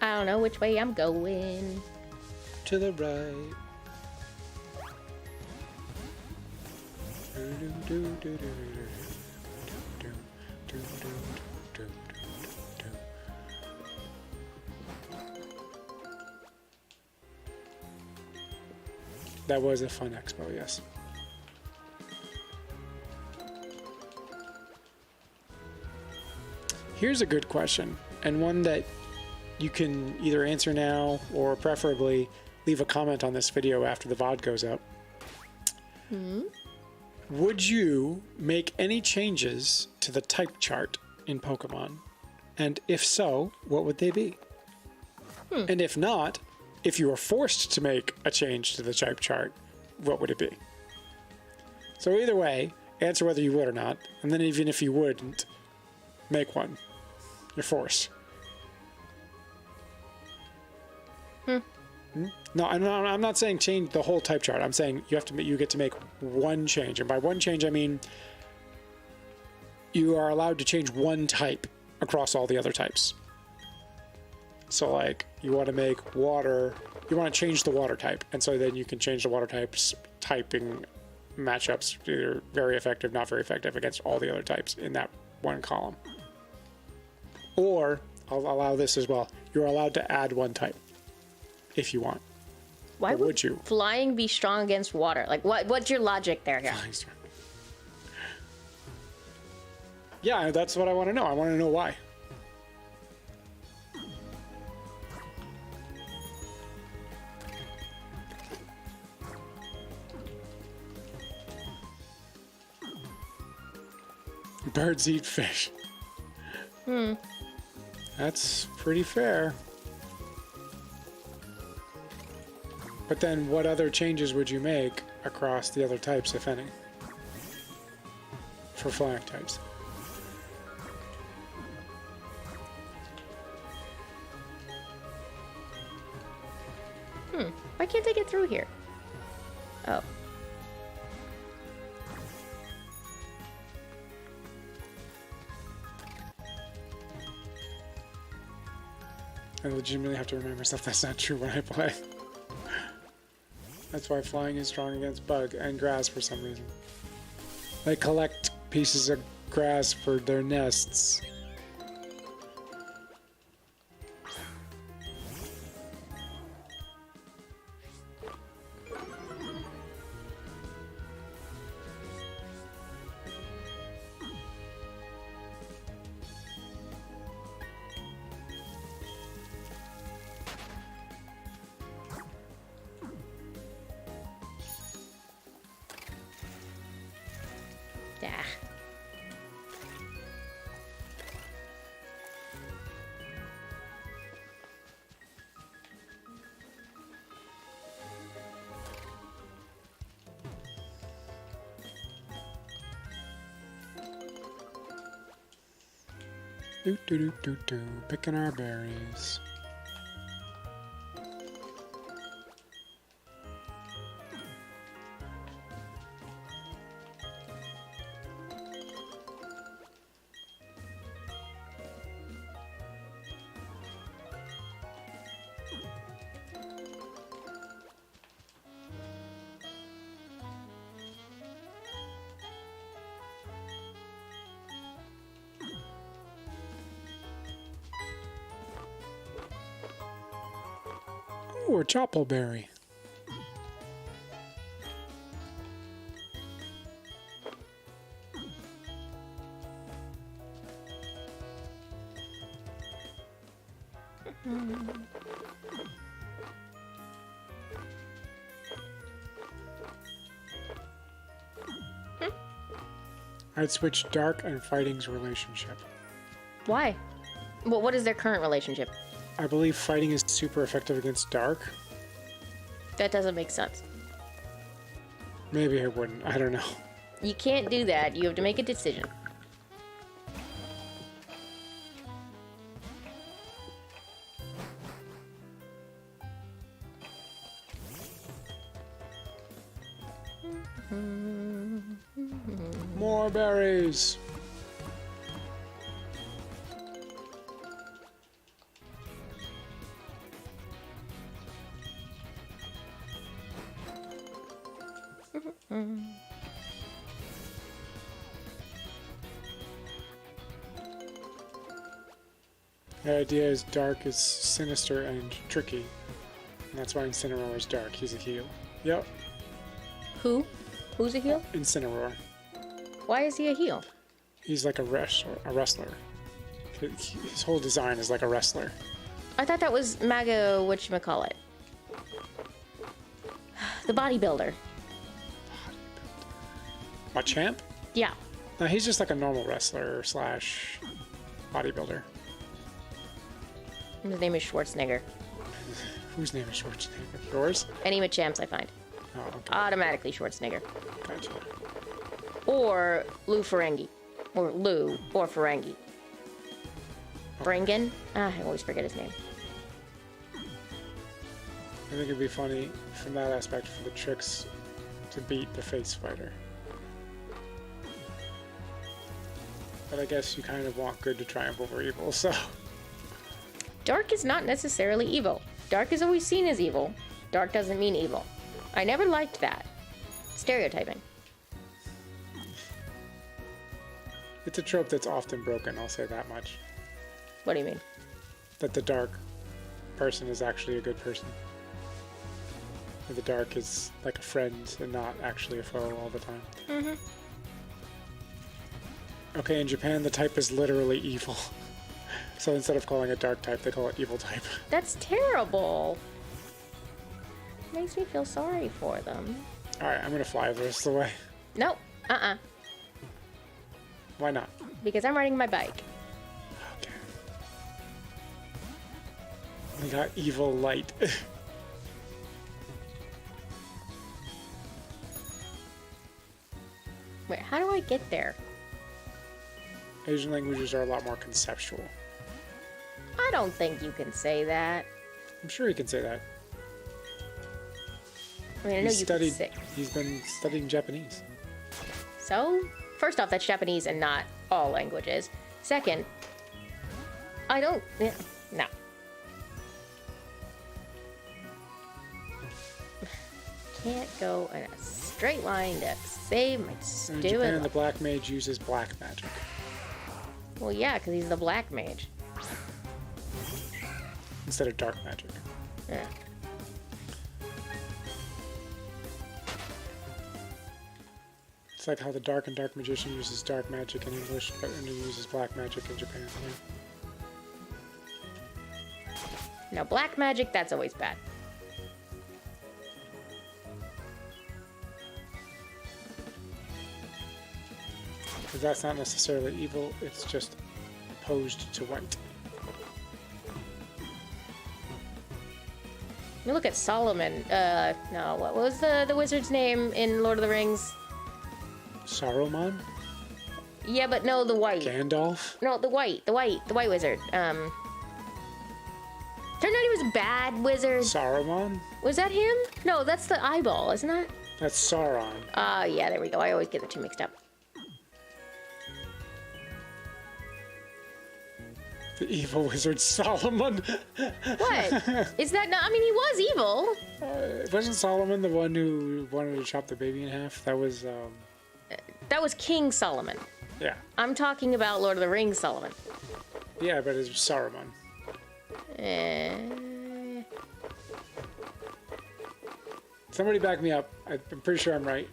I don't know which way I'm going. To the right. That was a fun expo, yes. Here's a good question, and one that you can either answer now or preferably leave a comment on this video after the VOD goes up. Would you make any changes to the type chart in Pokemon? And if so, what would they be? And if not, if you were forced to make a change to the type chart, what would it be? So either way, answer whether you would or not, and then even if you wouldn't, make one. You're forced. No, I'm not saying change the whole type chart. I'm saying you get to make one change, and by one change I mean you are allowed to change one type across all the other types. So like you want to make water, you want to change the water type, and so then you can change the water types typing matchups, either very effective, not very effective, against all the other types in that one column. Or I'll allow this as well. You're allowed to add one type if you want. Why would you? Flying be strong against water? Like what's your logic there here? Yeah, that's what I want to know. I want to know why. Birds eat fish. That's pretty fair. But then what other changes would you make across the other types, if any? For flying types. Why can't I get through here? Oh. I legitimately have to remind myself that's not true when I play. That's why flying is strong against bug and grass for some reason. They collect pieces of grass for their nests. Yeah. Do do do do do, picking our berries. Ooh, a choppleberry. I'd switch dark and fighting's relationship. Why? Well, what is their current relationship? I believe fighting is super effective against dark. That doesn't make sense. Maybe I wouldn't. I don't know. You can't do that. You have to make a decision. More berries. The idea is dark is sinister and tricky. And that's why Incineroar is dark. He's a heel. Yep, Who? Who's a heel? Incineroar. Why is he a heel? He's like a wrestler. His whole design is like a wrestler. I thought that was Mago, whatchamacallit. The bodybuilder. Machamp? Yeah. No, he's just like a normal wrestler slash bodybuilder. His name is Schwarzenegger. Whose name is Schwarzenegger? Yours? Any Machamps I find. Oh, okay. Automatically Schwarzenegger. Gotcha. Or Lou Ferengi. Or Lou or Ferengi. Bringen? I always forget his name. I think it'd be funny from that aspect for the tricks to beat the face fighter. But I guess you kind of want good to triumph over evil, so... Dark is not necessarily evil. Dark is always seen as evil. Dark doesn't mean evil. I never liked that. Stereotyping. It's a trope that's often broken, I'll say that much. What do you mean? That the dark person is actually a good person. That the dark is like a friend and not actually a foe all the time. Mm-hmm. Okay, in Japan the type is literally evil. So instead of calling it dark type, they call it evil type. That's terrible. Makes me feel sorry for them. Alright, I'm gonna fly the rest of the way. Nope. Why not? Because I'm riding my bike. Okay. We got evil light. Wait, how do I get there? Asian languages are a lot more conceptual. I don't think you can say that. I'm sure you can say that. I mean, I know you can say. He's been studying Japanese. So, first off, that's Japanese and not all languages. Second, I don't. Yeah, no. Can't go in a straight line to save my In stupid Japan, life. the black mage uses black magic. Well, yeah, because he's the black mage. Instead of dark magic. Yeah. It's like how the dark and dark magician uses dark magic in English, but and he uses black magic in Japan. Yeah. Now, black magic, that's always bad. Because that's not necessarily evil, it's just opposed to white. You look at Solomon. No, what was the wizard's name in Lord of the Rings? Saruman? Yeah, but no, the white. Gandalf? No, the white wizard. Turned out he was a bad wizard. Saruman? Was that him? No, that's the eyeball, isn't that? That's Sauron. Yeah, there we go. I always get the two mixed up. The evil wizard Solomon. What? Is that not? I mean, he was evil. Wasn't Solomon the one who wanted to chop the baby in half? That was, That was King Solomon. yeah. I'm talking about Lord of the Rings Solomon. Yeah, but it's Saruman. Somebody back me up. I'm pretty sure I'm right.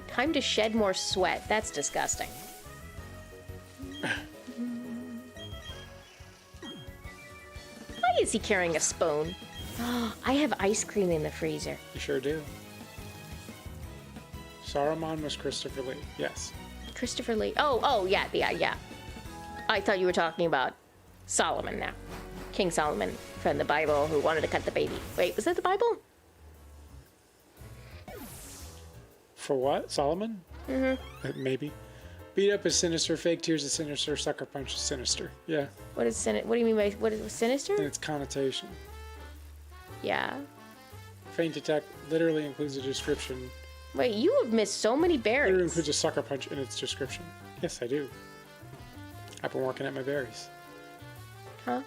Time to shed more sweat. That's disgusting. Why is he carrying a spoon? I have ice cream in the freezer. You sure do. Saruman was Christopher Lee. Yes. Christopher Lee. Oh, yeah. I thought you were talking about Solomon now. King Solomon from the Bible who wanted to cut the baby. Wait, was that the Bible? For what? Solomon? Mm-hmm. Maybe. Beat up is sinister. Fake tears is sinister. Sucker punch is sinister. Yeah. What do you mean by what is sinister? And its connotation. Yeah. Feint attack literally includes a description. Wait, you have missed so many Literally berries. includes a sucker punch in its description. Yes, I do. I've been working at my berries. Huh?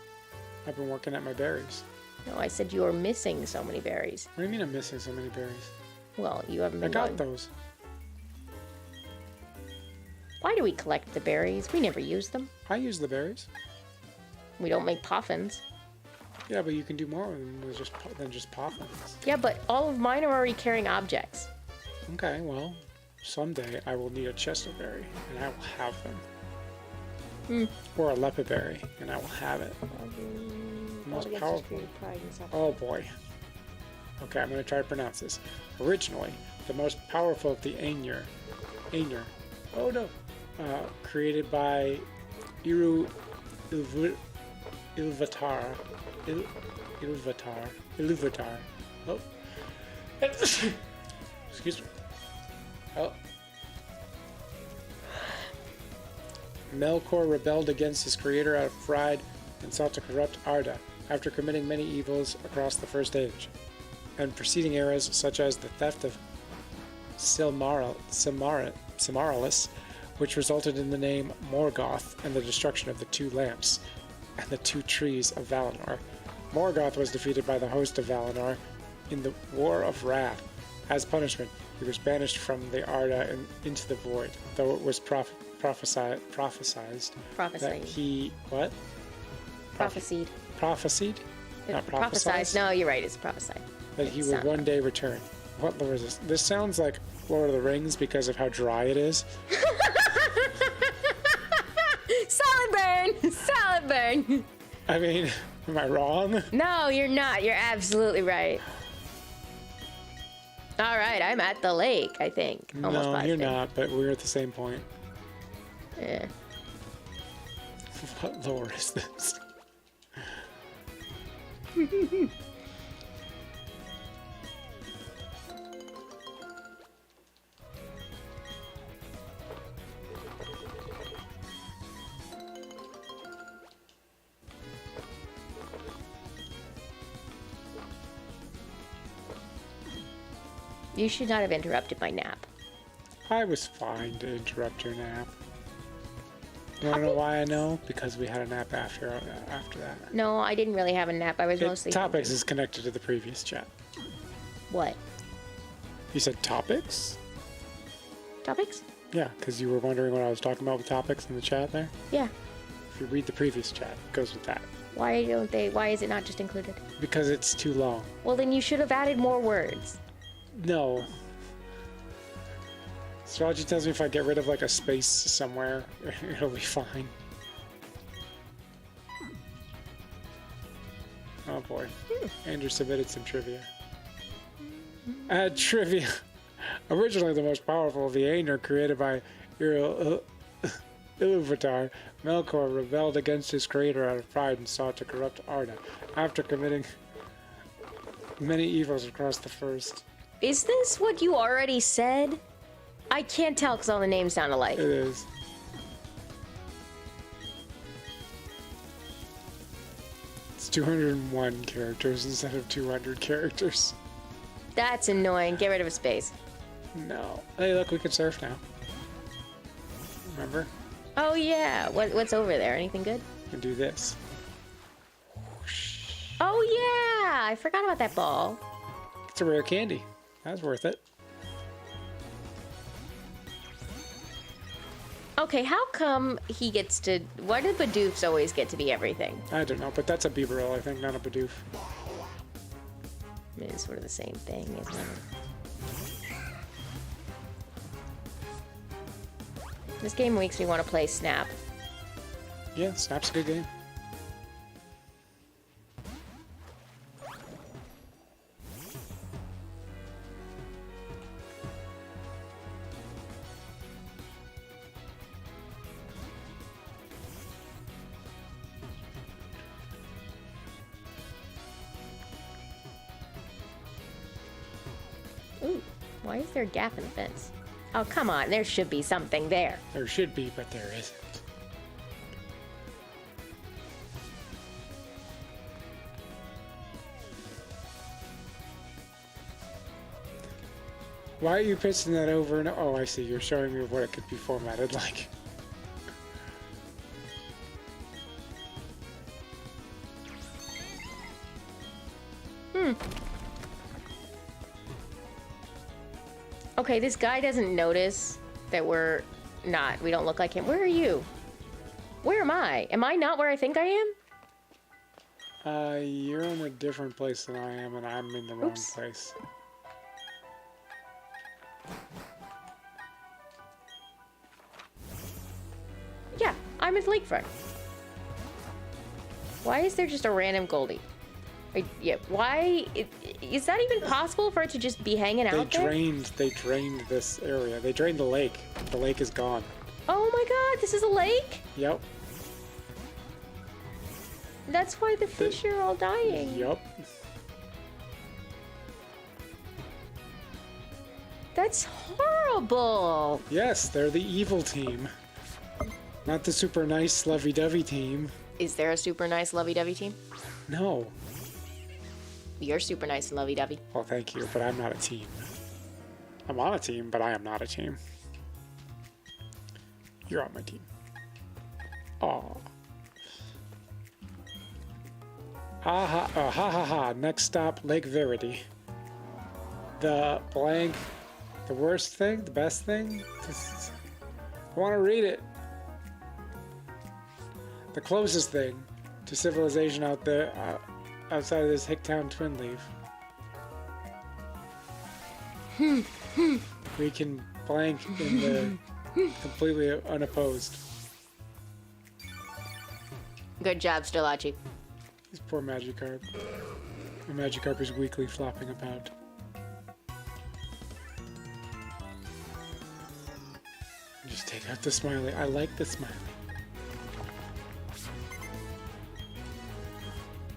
I've been working at my berries. No, I said you were missing so many berries. What do you mean I'm missing so many berries? Well, you haven't I been got going. those. Why do we collect the berries? We never use them. I use the berries. We don't make poffins. Yeah, but you can do more with them than just poffins. Yeah, but all of mine are already carrying objects. Okay, well, someday I will need a chesterberry, and I will have them. Or a lepiberry, and I will have it. The most powerful. Oh boy. Okay, I'm going to try to pronounce this. Originally, the most powerful of the Ainur. Oh no. Created by Ilúvatar. Oh. Excuse me. Oh. Melkor rebelled against his creator out of pride and sought to corrupt Arda after committing many evils across the First Age and preceding eras such as the theft of Silmarils, which resulted in the name Morgoth and the destruction of the two lamps and the two trees of Valinor. Morgoth was defeated by the host of Valinor in the War of Wrath. As punishment, he was banished from the Arda and into the Void, though it was prophesied that he... What? Prophesied. Prophesied? Not prophesied? No, you're right. It's prophesied. That he would one day return. What lore is this? This sounds like Lord of the Rings because of how dry it is. Salad burn! Salad burn! I mean, am I wrong? No, you're not. You're absolutely right. All right, I'm at the lake, I think. Almost No, positive. you're not, but we're at the same point. Yeah. What lore is this? You should not have interrupted my nap. I was fine to interrupt your nap. You wanna know why I know? Because we had a nap after that. No, I didn't really have a nap. I was mostly... Topics is connected to the previous chat. What? You said topics? Topics? Yeah, because you were wondering what I was talking about with topics in the chat there. Yeah. If you read the previous chat, it goes with that. Why is it not just included? Because it's too long. Well, then you should have added more words. No. Astrology tells me if I get rid of like a space somewhere, it'll be fine. Oh boy. Andrew submitted some trivia. Trivia. Originally the most powerful of the Aener created by Iluvatar, Melkor rebelled against his creator out of pride and sought to corrupt Arda. After committing many evils across the first. Is this what you already said? I can't tell because all the names sound alike. It is. It's 201 characters instead of 200 characters. That's annoying. Get rid of a space. No. Hey, look, we can surf now. Remember? Oh yeah. What's over there? Anything good? We can do this. Oh yeah. I forgot about that ball. It's a rare candy. That's worth it. Okay, how come he gets to... Why do Bidoofs always get to be everything? I don't know, but that's a Beaveril, I think, not a Bidoof. It's sort of the same thing, isn't it? This game makes me want to play Snap. Yeah, Snap's a good game. Ooh, why is there a gap in the fence? Oh, come on, there should be something there. There should be, but there isn't. Why are you pitching that over and... Oh, I see. You're showing me what it could be formatted like. Okay, this guy doesn't notice that we don't look like him. Where are you? Where am I? Am I not where I think I am? You're in a different place than I am, and I'm in the wrong place. Yeah, I'm at Lakefront. Why is there just a random Goldie? Yeah, why is that even possible for it to just be hanging out there? They drained this area. They drained the lake. The lake is gone. Oh my god, this is a lake? Yep. That's why the fish are all dying. Yep. That's horrible. Yes, they're the evil team. Not the super nice lovey-dovey team. Is there a super nice lovey-dovey team? No. You're super nice and lovey-dovey. Well, thank you, but I'm not a team. I'm on a team, but I am not a team. You're on my team. Aw. Ha ha, ha ha ha. Next stop, Lake Verity. The blank, the worst thing, the best thing? I want to read it. The closest thing to civilization out there, outside of this Hicktown twin leaf. We can blank in the completely unopposed. Good job, Stellaci. This poor Magikarp. The Magikarp is weakly flopping about. Just take out the smiley. I like the smiley.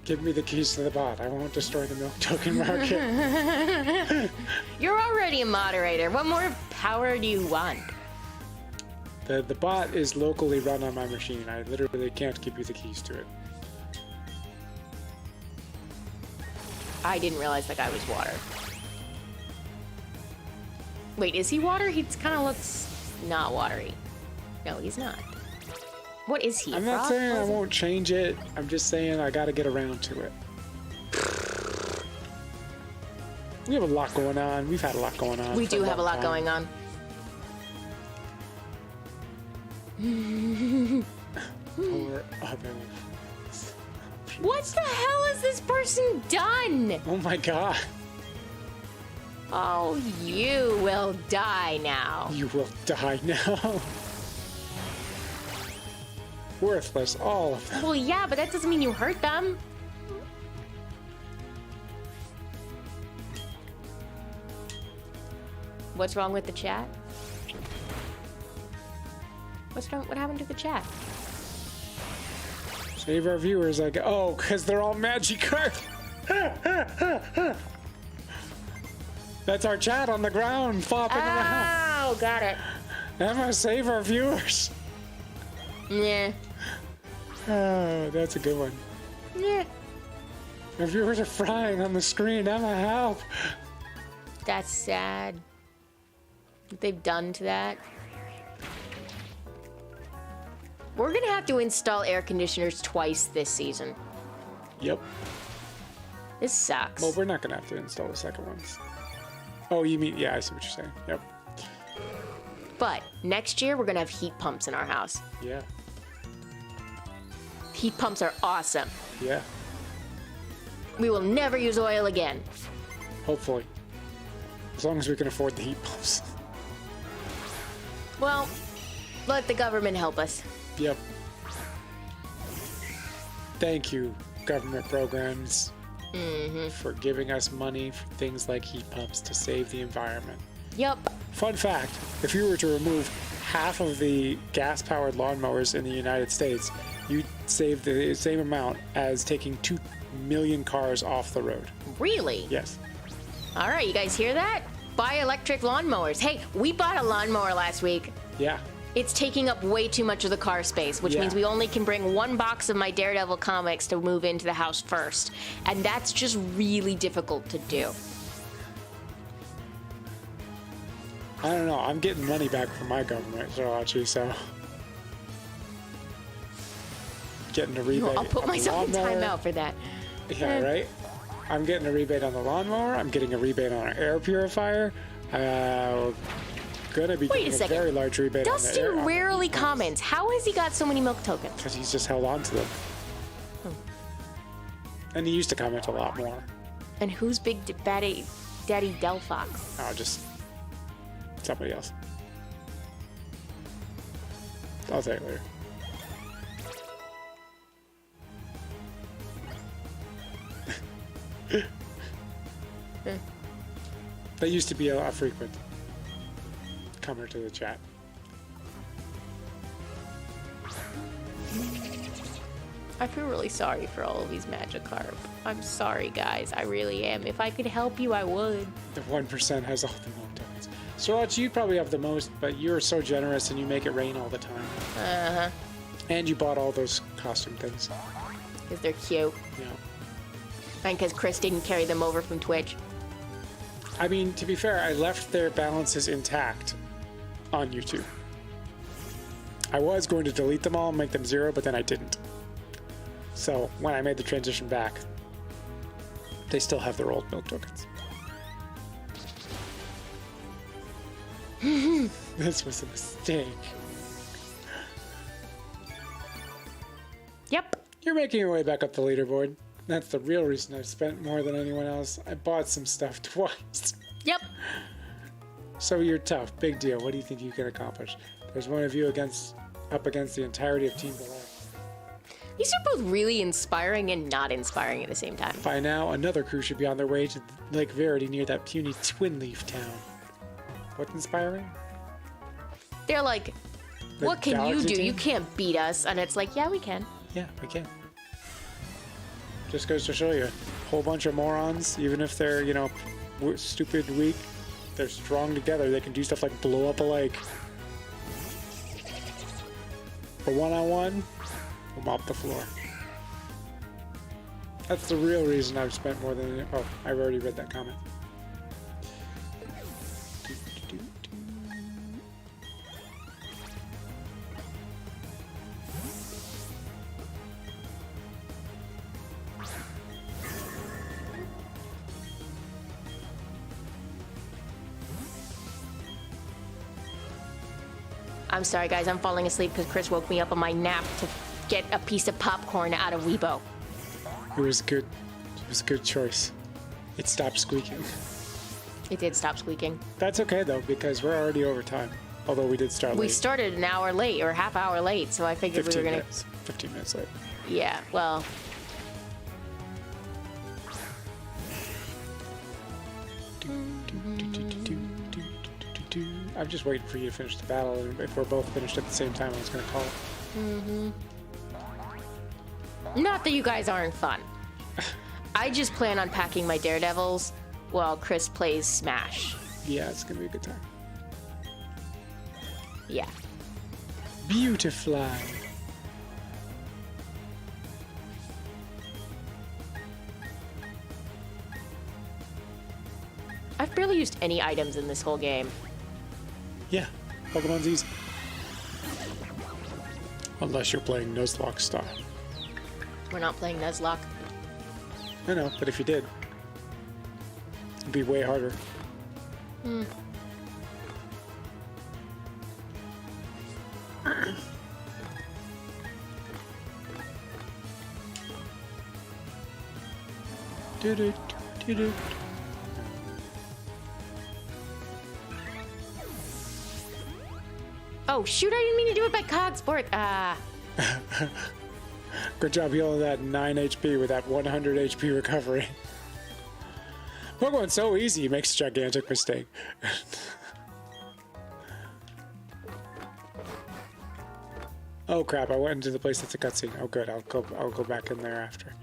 Give me the keys to the bot. I won't destroy the milk token market. You're already a moderator. What more power do you want? The bot is locally run on my machine. I literally can't give you the keys to it. I didn't realize that guy was water. Wait, is he water? He kind of looks not watery. No, he's not. What is he? I'm not saying I won't change it. I'm just saying I got to get around to it. We have a lot going on. We've had a lot going on. We do have a lot going on. Or other. What the hell has this person done? Oh my god. Oh, you will die now. You will die now. Worthless, all of them. Well, yeah, but that doesn't mean you hurt them. What's wrong with the chat? What's wrong? What happened to the chat? Save our viewers, like, oh, because they're all Magikarp. That's our chat on the ground, flopping around. Oh, got it. Emma, save our viewers. Yeah. Oh, that's a good one. Yeah. Our viewers are frying on the screen. Emma, help. That's sad. What they've done to that. We're gonna have to install air conditioners twice this season. Yep. This sucks. Well, we're not gonna have to install the second ones. Oh, you mean, yeah, I see what you're saying. Yep. But next year, we're gonna have heat pumps in our house. Yeah. Heat pumps are awesome. Yeah. We will never use oil again. Hopefully. As long as we can afford the heat pumps. Well, let the government help us. Yep. Thank you, government programs, for giving us money for things like heat pumps to save the environment. Yep. Fun fact, if you were to remove half of the gas-powered lawnmowers in the United States, you'd save the same amount as taking 2 million cars off the road. Really? Yes. All right, you guys hear that? Buy electric lawnmowers. Hey, we bought a lawnmower last week. Yeah. It's taking up way too much of the car space, which Yeah. means we only can bring one box of my Daredevil comics to move into the house first. And that's just really difficult to do. I don't know. I'm getting money back from my government, Sorachi, so... Getting a rebate. I'll put on the myself in lawnmower. timeout for that. Yeah, right? I'm getting a rebate on the lawnmower. I'm getting a rebate on our air purifier. Gonna be Wait getting a second. very large rebate on the Dustin air. rarely comments. How has he got so many milk tokens? Because he's just held on to them. And he used to comment a lot more. And who's Big Daddy Delphox? Oh, just somebody else. I'll tell you later. That used to be a frequent comer to the chat. I feel really sorry for all of these Magikarp. I'm sorry, guys. I really am. If I could help you, I would. The 1% has all the milk tokens. Sorachi, you probably have the most, but you're so generous and you make it rain all the time. Uh-huh. And you bought all those costume things. Because they're cute. Yeah. And because Chris didn't carry them over from Twitch. I mean, to be fair, I left their balances intact on YouTube. I was going to delete them all and make them 0, but then I didn't. So when I made the transition back, they still have their old milk tokens. This was a mistake. Yep. You're making your way back up the leaderboard. That's the real reason I've spent more than anyone else. I bought some stuff twice. Yep. So you're tough. Big deal. What do you think you can accomplish? There's one of you up against the entirety of Team Below. These are both really inspiring and not inspiring at the same time. By now, another crew should be on their way to Lake Verity near that puny Twin Leaf town. What's inspiring? They're like, The what can you Galaxy do? team? You can't beat us. And it's like, yeah, we can. Yeah, we can. Just goes to show you, a whole bunch of morons, even if they're, you know, stupid, weak, they're strong together. They can do stuff like blow up a lake. But one-on-one, we'll mop the floor. That's the real reason I've spent more than... Oh, I've already read that comment. I'm sorry, guys. I'm falling asleep because Chris woke me up on my nap to get a piece of popcorn out of Weibo. It was good. It was a good choice. It stopped squeaking. It did stop squeaking. That's okay, though, because we're already over time. Although we did start late. We started an hour late or half hour late, so I figured we were going to... 15 minutes late. Yeah, well... I'm just waiting for you to finish the battle, and if we're both finished at the same time, I was going to call it. Not that you guys aren't fun. I just plan on packing my Daredevils while Chris plays Smash. Yeah, it's going to be a good time. Yeah. Beautifly. I've barely used any items in this whole game. Yeah, Pokemon's easy. Unless you're playing Nuzlocke style. We're not playing Nuzlocke. I know, but if you did, it'd be way harder. Do-do-do-do-do. Oh, shoot, I didn't mean to do it by cog sport. Good job healing that 9 HP with that 100 HP recovery. Pokemon's so easy, he makes a gigantic mistake. Oh crap, I went into the place that's a cutscene. Oh good, I'll go back in there after.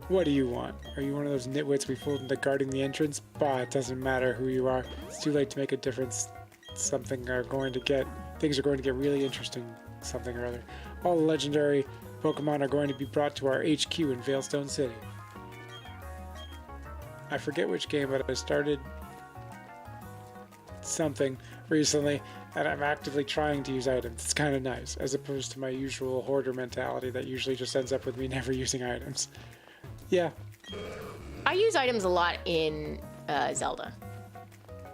What do you want? Are you one of those nitwits we fooled into guarding the entrance? Bah, it doesn't matter who you are. It's too late to make a difference. Things are going to get really interesting. Something or other. All the legendary Pokemon are going to be brought to our HQ in Veilstone City. I forget which game, but I started something recently, and I'm actively trying to use items. It's kind of nice, as opposed to my usual hoarder mentality that usually just ends up with me never using items. Yeah. I use items a lot in Zelda.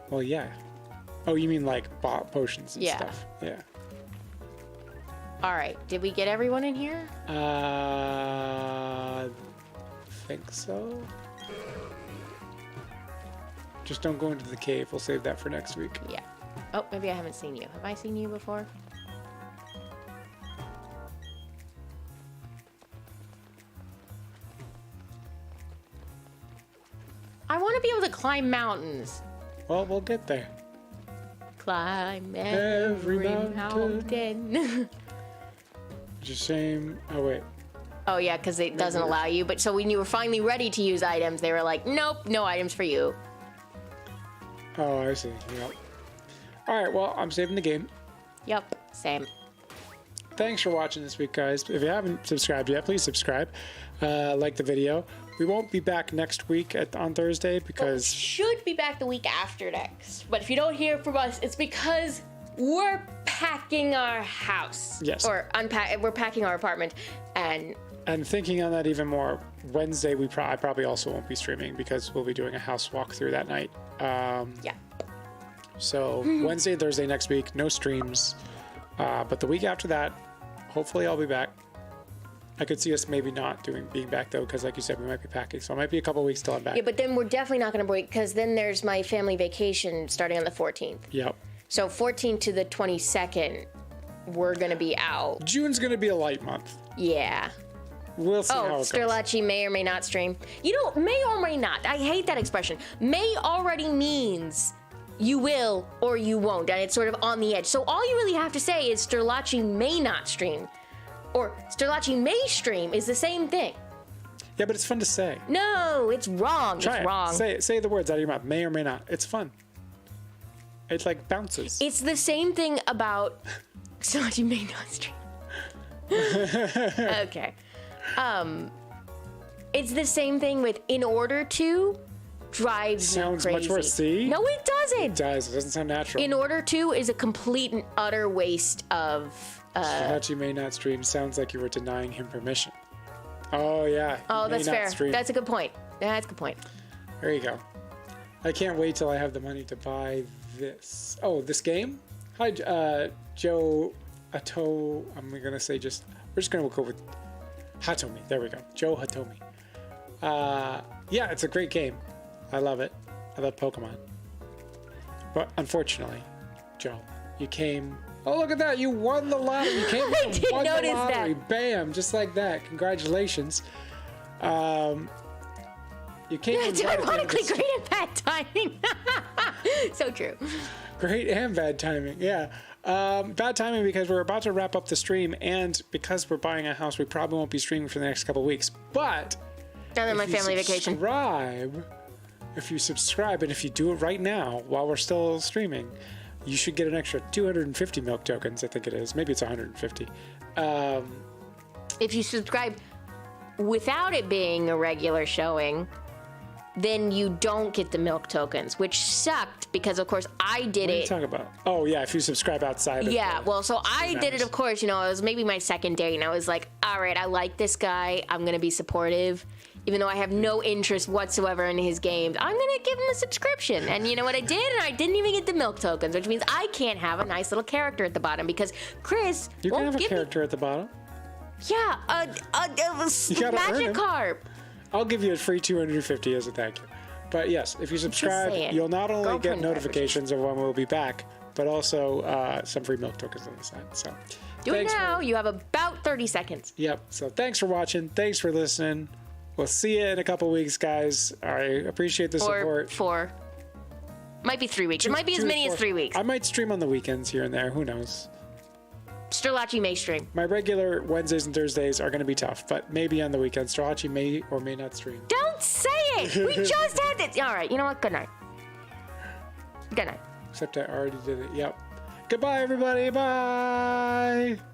Well, yeah. Oh, you mean like potions and stuff? Yeah. All right. Did we get everyone in here? Think so. Just don't go into the cave. We'll save that for next week. Yeah. Oh, maybe I haven't seen you. Have I seen you before? I want to be able to climb mountains. Well, we'll get there. Climb every mountain. It's a shame. Oh, wait. Oh, yeah, because it doesn't allow you. But so when you were finally ready to use items, they were like, nope, no items for you. Oh, I see. Yep. All right, well, I'm saving the game. Yep, same. Thanks for watching this week, guys. If you haven't subscribed yet, please subscribe. Like the video. We won't be back next week on Thursday because... We should be back the week after next. But if you don't hear from us, it's because we're packing our house. Yes. Or we're packing our apartment. And thinking on that even more, Wednesday I probably also won't be streaming because we'll be doing a house walkthrough that night. Yeah. So Wednesday, Thursday next week, no streams. But the week after that, hopefully I'll be back. I could see us maybe not being back though, because like you said, we might be packing. So it might be a couple weeks till I'm back. Yeah, but then we're definitely not going to break because then there's my family vacation starting on the 14th. Yep. So 14th to the 22nd, we're going to be out. June's going to be a light month. Yeah. We'll see how it goes. Sterlacci may or may not stream. You know, may or may not. I hate that expression. May already means you will or you won't, and it's sort of on the edge. So all you really have to say is Sterlacci may not stream, or Sterlacci may stream is the same thing. Yeah, but it's fun to say. No, it's wrong. Try it's it. wrong. Say the words out of your mouth. May or may not. It's fun. It like bounces. It's the same thing about Sterlacci may not stream. Okay. It's the same thing with in order to drives Sounds me much crazy. worse. See? No, it doesn't. It does. It doesn't sound natural. In order to is a complete and utter waste of. Hachi may not stream sounds like you were denying him permission. Oh yeah. Oh, may that's not fair. stream. That's a good point. That's a good point. There you go. I can't wait till I have the money to buy this. Oh, this game? Hi, Joe Hato. I'm going to say just... We're just going to go with Hatomi. There we go. Joe Hatomi. Yeah, it's a great game. I love it. I love Pokemon. But unfortunately, Joe, you came... Oh, look at that. You won the lottery. You came in and won the lottery. Bam. Just like that. Congratulations. You came in It's ironically great and bad timing. So true. Great and bad timing. Yeah. Bad timing because we're about to wrap up the stream, and because we're buying a house, we probably won't be streaming for the next couple weeks. But And then my family vacation. If you subscribe, and if you do it right now while we're still streaming, you should get an extra 250 milk tokens. I think it is. Maybe it's 150. If you subscribe without it being a regular showing, then you don't get the milk tokens, which sucked because, of course, I did What are you it. talking about? Oh, yeah, if you subscribe outside of Yeah, the well, so I did it, hours. of course, you know, it was maybe my second day, and I was like, all right, I like this guy. I'm going to be supportive. Even though I have no interest whatsoever in his games, I'm going to give him a subscription. And you know what I did? And I didn't even get the milk tokens, which means I can't have a nice little character at the bottom because Chris You can won't have a give character at the bottom. me... Yeah, a gotta earn him. Magikarp. I'll give you a free 250 as a thank you. But yes, if you subscribe, saying. you'll not only get Girlfriend notifications of when we'll be back, but also some free milk tokens on the side. So Do it thanks now. You have about 30 seconds. Yep. So thanks for watching. Thanks for listening. We'll see you in a couple weeks, guys. I appreciate the Or support. 4. Might be 3 weeks. It might be as 2 to many as 4. 3 weeks. I might stream on the weekends here and there. Who knows? Strelachi may stream. My regular Wednesdays and Thursdays are going to be tough, but maybe on the weekends, Strelachi may or may not stream. Don't say it! We just had this. All right, you know what? Good night. Good night. Except I already did it. Yep. Goodbye, everybody. Bye.